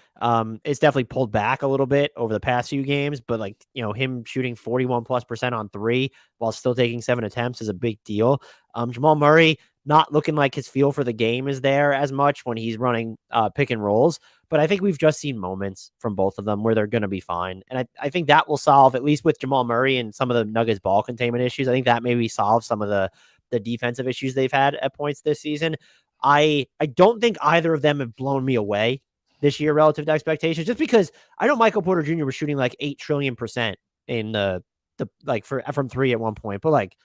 It's definitely pulled back a little bit over the past few games, but like, him shooting 41+% on three while still taking 7 attempts is a big deal. Jamal Murray not looking like his feel for the game is there as much when he's running pick and rolls. But I think we've just seen moments from both of them where they're going to be fine. And I think that will solve, at least with Jamal Murray and some of the Nuggets ball containment issues. I think that maybe solves some of the defensive issues they've had at points this season. I don't think either of them have blown me away this year relative to expectations, just because I know Michael Porter Jr. was shooting like 8 trillion% in the like from three at one point, but like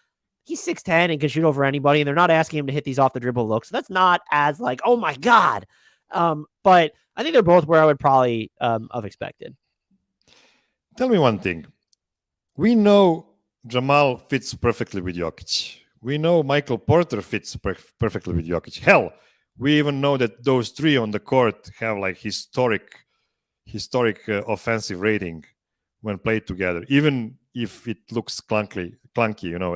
he's 6'10" and can shoot over anybody, and they're not asking him to hit these off the dribble looks. So that's not as like, oh my God. But I think they're both where I would probably have expected. Tell me one thing. We know Jamal fits perfectly with Jokic. We know Michael Porter fits perfectly with Jokic. Hell, we even know that those three on the court have like historic offensive rating when played together, even if it looks clunky,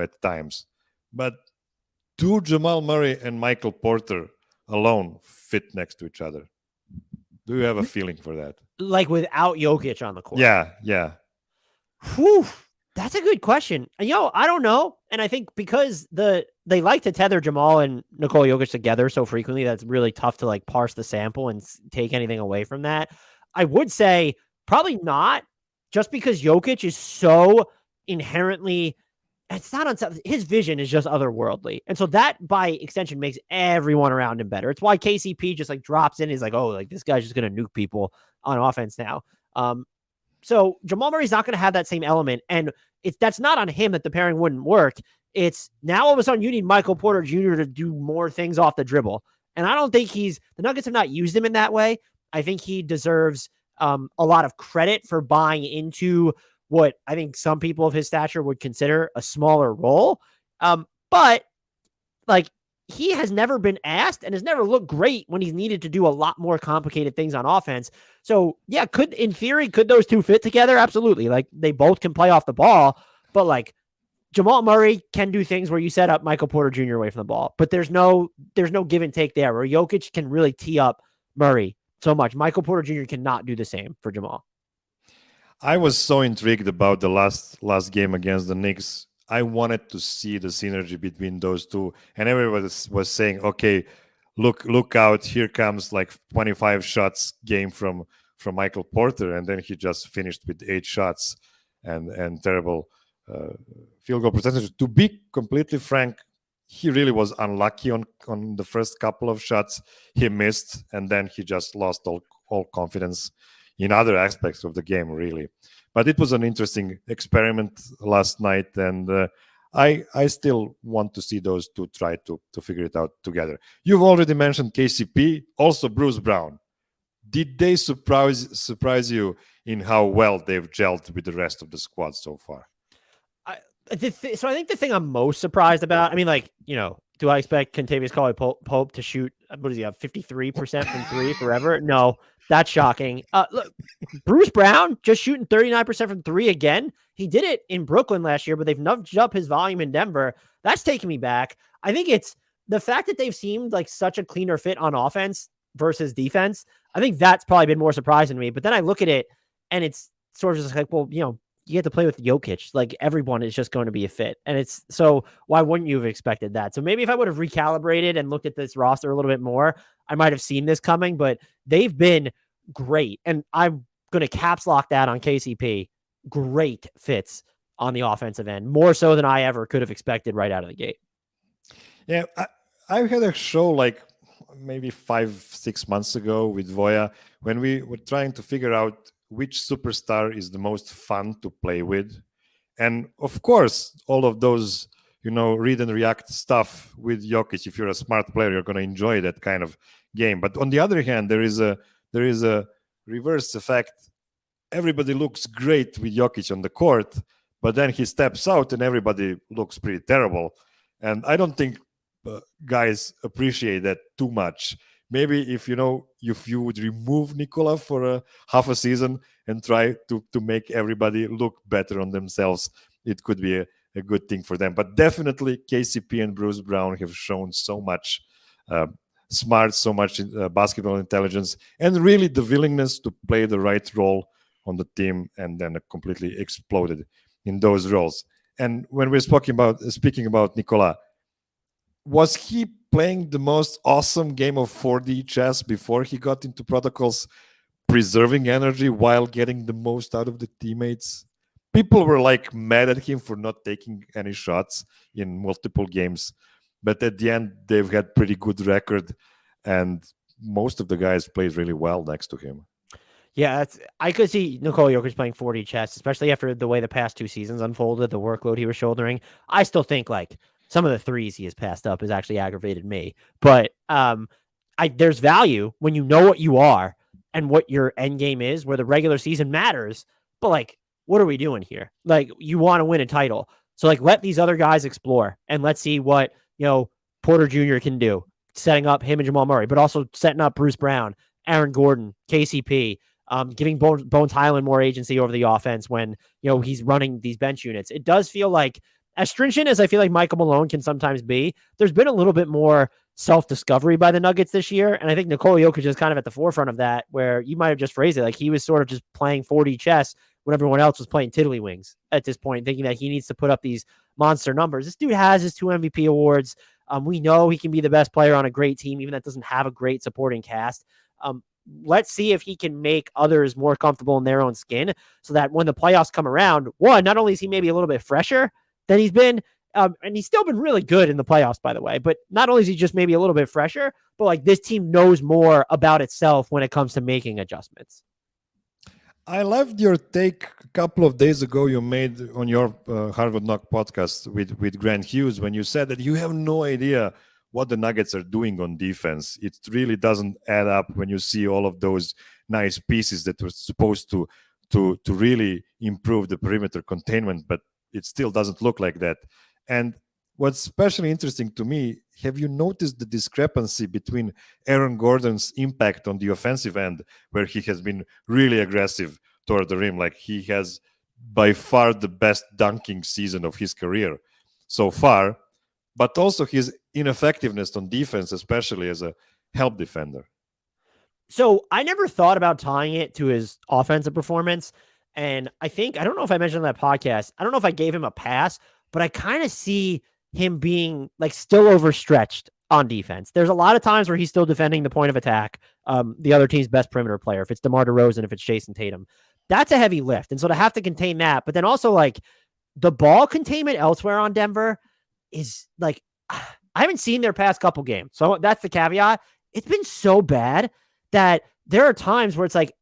at times. But do Jamal Murray and Michael Porter alone fit next to each other? Do you have a feeling for that? Like without Jokic on the court? Yeah. Whew, that's a good question. I don't know. And I think because they like to tether Jamal and Nikola Jokic together so frequently, that's really tough to like parse the sample and take anything away from that. I would say probably not, just because Jokic is so inherently, it's not on his vision is just otherworldly. And so that by extension makes everyone around him better. It's why KCP just like drops in. He's like, oh, like this guy's just going to nuke people on offense now. So Jamal Murray's not going to have that same element. And that's not on him that the pairing wouldn't work. It's now all of a sudden you need Michael Porter Jr. to do more things off the dribble. And I don't think the Nuggets have not used him in that way. I think he deserves a lot of credit for buying into what I think some people of his stature would consider a smaller role. But like he has never been asked and has never looked great when he's needed to do a lot more complicated things on offense. So yeah, in theory, could those two fit together? Absolutely. Like they both can play off the ball, but like Jamal Murray can do things where you set up Michael Porter Jr. away from the ball, but there's no give and take there where Jokic can really tee up Murray so much. Michael Porter Jr. cannot do the same for Jamal. I was so intrigued about the last game against the Knicks. I wanted to see the synergy between those two, and everybody was saying, "Okay, look out! Here comes like 25 shots game from Michael Porter," and then he just finished with 8 shots and terrible field goal percentage. To be completely frank, he really was unlucky on the first couple of shots he missed, and then he just lost all confidence in other aspects of the game, really. But it was an interesting experiment last night, and I still want to see those two try to figure it out together. You've already mentioned KCP, also Bruce Brown. Did they surprise you in how well they've gelled with the rest of the squad so far? So I think the thing I'm most surprised about, I mean, like, do I expect Kentavious Caldwell-Pope to shoot, what does he have, 53% from three forever? No, that's shocking. Look, Bruce Brown just shooting 39% from three again. He did it in Brooklyn last year, but they've nudged up his volume in Denver. That's taking me back. I think it's the fact that they've seemed like such a cleaner fit on offense versus defense. I think that's probably been more surprising to me. But then I look at it and it's sort of just like, well, you get to play with Jokic. Like everyone is just going to be a fit. And it's so why wouldn't you have expected that? So maybe if I would have recalibrated and looked at this roster a little bit more, I might have seen this coming, but they've been great. And I'm going to caps lock that on KCP. Great fits on the offensive end, more so than I ever could have expected right out of the gate. Yeah, I had a show like maybe 5-6 months ago with Voya when we were trying to figure out which superstar is the most fun to play with. And of course, all of those, read and react stuff with Jokic. If you're a smart player, you're going to enjoy that kind of game. But on the other hand, there is a reverse effect. Everybody looks great with Jokic on the court, but then he steps out and everybody looks pretty terrible. And I don't think guys appreciate that too much. Maybe if you would remove Nikola for half a season and try to make everybody look better on themselves, it could be a good thing for them. But definitely KCP and Bruce Brown have shown so much smart, so much basketball intelligence, and really the willingness to play the right role on the team, and then completely exploded in those roles. And when we're speaking about Nikola, was he playing the most awesome game of 4D chess before he got into protocols, preserving energy while getting the most out of the teammates? People were like mad at him for not taking any shots in multiple games, but at the end they've had pretty good record, and most of the guys played really well next to him. Yeah, I could see Nikola Jokic playing 4D chess, especially after the way the past 2 seasons unfolded, the workload he was shouldering. I still think like some of the threes he has passed up has actually aggravated me. But there's value when you know what you are and what your end game is, where the regular season matters. But like, what are we doing here? Like, you want to win a title. So like, let these other guys explore and let's see what, Porter Jr. can do, setting up him and Jamal Murray, but also setting up Bruce Brown, Aaron Gordon, KCP, giving Bones Highland more agency over the offense when, he's running these bench units. It does feel like, as stringent as I feel like Michael Malone can sometimes be, there's been a little bit more self-discovery by the Nuggets this year. And I think Nikola Jokic is kind of at the forefront of that, where you might have just phrased it like he was sort of just playing 4D chess when everyone else was playing tiddlywinks at this point, thinking that he needs to put up these monster numbers. This dude has his 2 MVP awards. We know he can be the best player on a great team, even that doesn't have a great supporting cast. Let's see if he can make others more comfortable in their own skin so that when the playoffs come around, one, not only is he maybe a little bit fresher than he's been, and he's still been really good in the playoffs, by the way, but not only is he just maybe a little bit fresher, but like this team knows more about itself when it comes to making adjustments. I loved your take a couple of days ago you made on your Hardwood Knock podcast with Grant Hughes when you said that you have no idea what the Nuggets are doing on defense. It really doesn't add up when you see all of those nice pieces that were supposed to really improve the perimeter containment, but it still doesn't look like that. And what's especially interesting to me, have you noticed the discrepancy between Aaron Gordon's impact on the offensive end, where he has been really aggressive toward the rim, like he has by far the best dunking season of his career so far, but also his ineffectiveness on defense, especially as a help defender? So I never thought about tying it to his offensive performance. And I don't know if I mentioned that podcast, I don't know if I gave him a pass, but I kind of see him being like still overstretched on defense. There's a lot of times where he's still defending the point of attack, the other team's best perimeter player, if it's DeMar DeRozan, if it's Jason Tatum. That's a heavy lift. And so to have to contain that, but then also like the ball containment elsewhere on Denver is like, I haven't seen their past couple games. So that's the caveat. It's been so bad that there are times where it's like,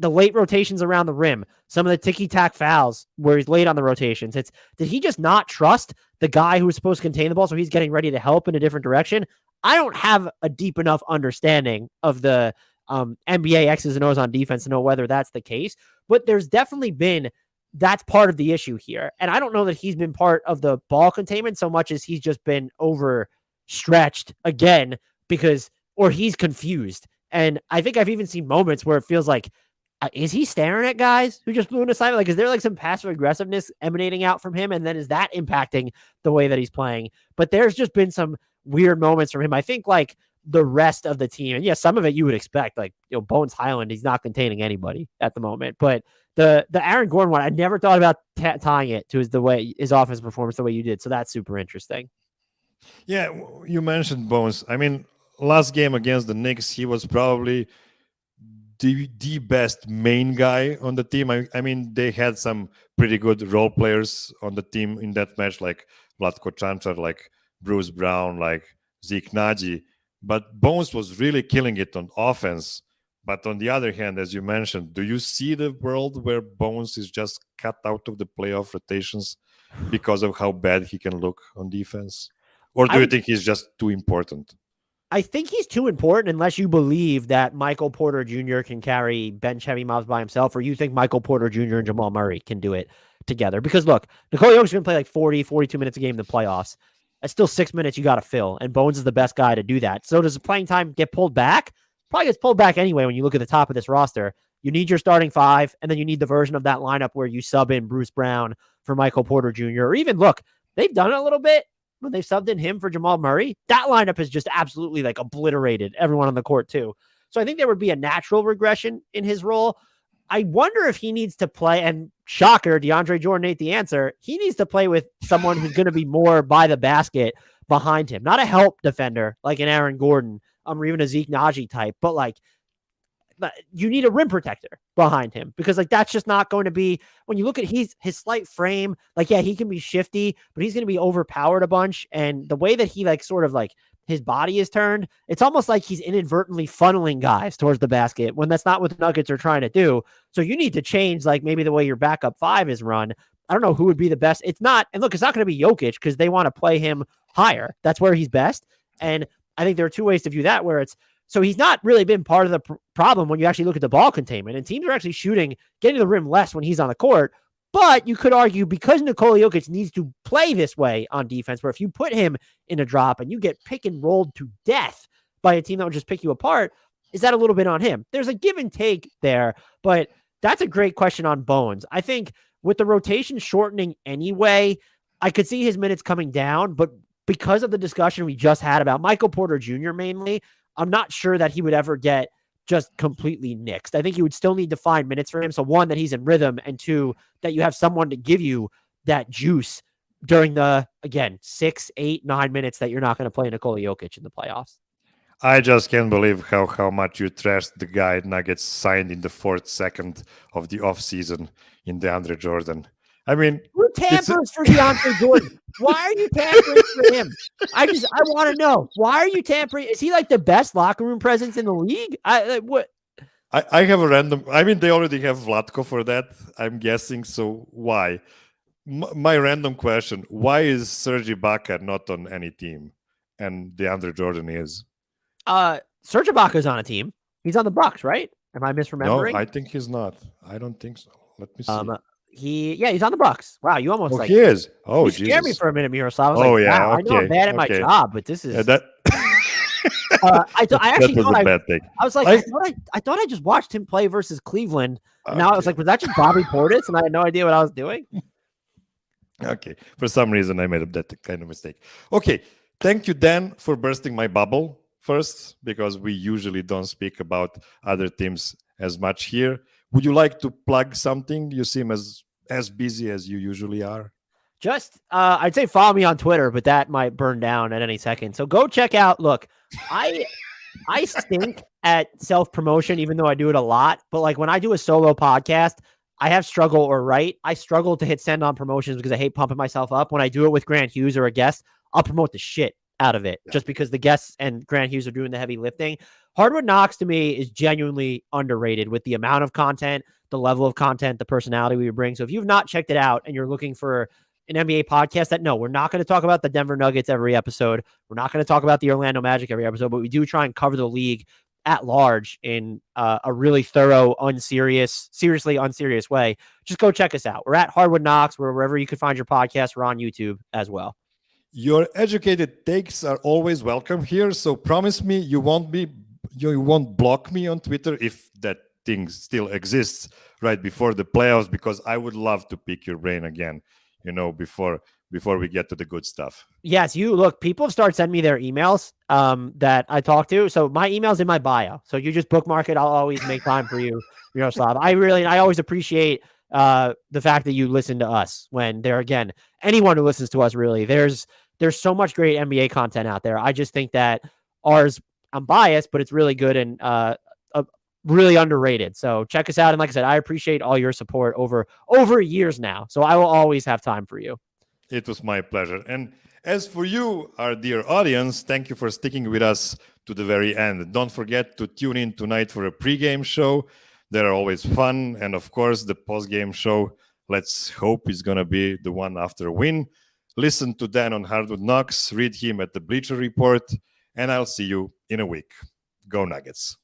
the late rotations around the rim, some of the ticky-tack fouls where he's late on the rotations. Did he just not trust the guy who was supposed to contain the ball, so he's getting ready to help in a different direction? I don't have a deep enough understanding of the NBA X's and O's on defense to know whether that's the case, but there's definitely been, that's part of the issue here. And I don't know that he's been part of the ball containment so much as he's just been overstretched again or he's confused. And I think I've even seen moments where it feels like Is he staring at guys who just blew an assignment? Like, is there like some passive aggressiveness emanating out from him? And then is that impacting the way that he's playing? But there's just been some weird moments from him. I think like the rest of the team, and yeah, some of it you would expect, like, Bones Highland, he's not containing anybody at the moment. But the Aaron Gordon one, I never thought about tying it to his offense performance the way you did. So that's super interesting. Yeah, you mentioned Bones. I mean, last game against the Knicks, he was probably the best main guy on the team. I mean, they had some pretty good role players on the team in that match, like Vlatko Čančar, like Bruce Brown, like Zeke Nagy. But Bones was really killing it on offense. But on the other hand, as you mentioned, do you see the world where Bones is just cut out of the playoff rotations because of how bad he can look on defense? Or do you think he's just too important? I think he's too important unless you believe that Michael Porter Jr. can carry bench heavy mobs by himself, or you think Michael Porter Jr. and Jamal Murray can do it together. Because look, Nikola Jokic's going to play like 40, 42 minutes a game in the playoffs. That's still 6 minutes you got to fill, and Bones is the best guy to do that. So does the playing time get pulled back? Probably gets pulled back anyway when you look at the top of this roster. You need your starting five, and then you need the version of that lineup where you sub in Bruce Brown for Michael Porter Jr. Or even, look, they've done it a little bit when they've subbed in him for Jamal Murray. That lineup has just absolutely like obliterated everyone on the court too. So I think there would be a natural regression in his role. I wonder if he needs to play, and shocker, DeAndre Jordan ain't the answer. He needs to play with someone who's going to be more by the basket behind him, not a help defender like an Aaron Gordon or even a Zeke Nagy type, but like you need a rim protector behind him, because like that's just not going to be, when you look at his slight frame, like, yeah, he can be shifty, but he's going to be overpowered a bunch. And the way that he like sort of like his body is turned, it's almost like he's inadvertently funneling guys towards the basket when that's not what the Nuggets are trying to do. So you need to change like maybe the way your backup five is run. I don't know who would be the best. It's not, and look, it's not going to be Jokic because they want to play him higher. That's where he's best. And I think there are two ways to view that, where it's, so he's not really been part of the problem when you actually look at the ball containment, and teams are actually getting to the rim less when he's on the court. But you could argue, because Nikola Jokic needs to play this way on defense, where if you put him in a drop and you get pick and rolled to death by a team that will just pick you apart, is that a little bit on him? There's a give and take there, but that's a great question on Bones. I think with the rotation shortening anyway, I could see his minutes coming down, but because of the discussion we just had about Michael Porter Jr. mainly, I'm not sure that he would ever get just completely nixed. I think you would still need to find minutes for him. So one, that he's in rhythm, and two, that you have someone to give you that juice during the, again, 6, 8, 9 minutes that you're not going to play Nikola Jokic in the playoffs. I just can't believe how much you trashed the guy Nuggets signed in the 4th second of the offseason in DeAndre Jordan. I mean, who tampers for DeAndre Jordan? Why are you tampering for him? I want to know, why are you tampering? Is he like the best locker room presence in the league? I have a random. I mean, they already have Vlatko for that, I'm guessing. So why? My random question: why is Serge Ibaka not on any team, and DeAndre Jordan is? Serge Ibaka's on a team. He's on the Bucks, right? Am I misremembering? No, I think he's not. I don't think so. Let me see. He's on the Bucks. Wow, you almost he is. Oh, you scared me for a minute, Miroslav. I was like, yeah. Wow, I know I'm bad at my job, but this is. Yeah, that. I actually that was thought a bad thing. I was like, I thought I just watched him play versus Cleveland. And now I was like, was that just Bobby Portis? And I had no idea what I was doing. Okay, for some reason I made that kind of mistake. Okay, thank you, Dan, for bursting my bubble first, because we usually don't speak about other teams as much here. Would you like to plug something? You seem as busy as you usually are. Just, I'd say follow me on Twitter, but that might burn down at any second. So go check out. Look, I stink at self-promotion, even though I do it a lot. But like when I do a solo podcast, I have struggle I struggle to hit send on promotions because I hate pumping myself up. When I do it with Grant Hughes or a guest, I'll promote the shit out of it just because the guests and Grant Hughes are doing the heavy lifting. Hardwood Knocks to me is genuinely underrated with the amount of content, the level of content, the personality we bring. So if you've not checked it out and you're looking for an NBA podcast, we're not going to talk about the Denver Nuggets every episode. We're not going to talk about the Orlando Magic every episode, but we do try and cover the league at large in a really thorough, seriously unserious way. Just go check us out. We're at Hardwood Knocks. We're wherever you can find your podcast. We're on YouTube as well. Your educated takes are always welcome here. So promise me you won't block me on Twitter if that thing still exists right before the playoffs, because I would love to pick your brain again, before we get to the good stuff. Yes, people have started sending me their emails that I talk to. So my email's in my bio. So you just bookmark it. I'll always make time for you, Miroslav. I always appreciate the fact that you listen to us when anyone who listens to us, really, there's so much great NBA content out there. I just think that ours, I'm biased, but it's really good and really underrated. So check us out. And like I said, I appreciate all your support over years now. So I will always have time for you. It was my pleasure. And as for you, our dear audience, thank you for sticking with us to the very end. Don't forget to tune in tonight for a pregame show. They're always fun. And of course, the postgame show, let's hope it's going to be the one after a win. Listen to Dan on Hardwood Knocks, read him at the Bleacher Report, and I'll see you in a week. Go Nuggets.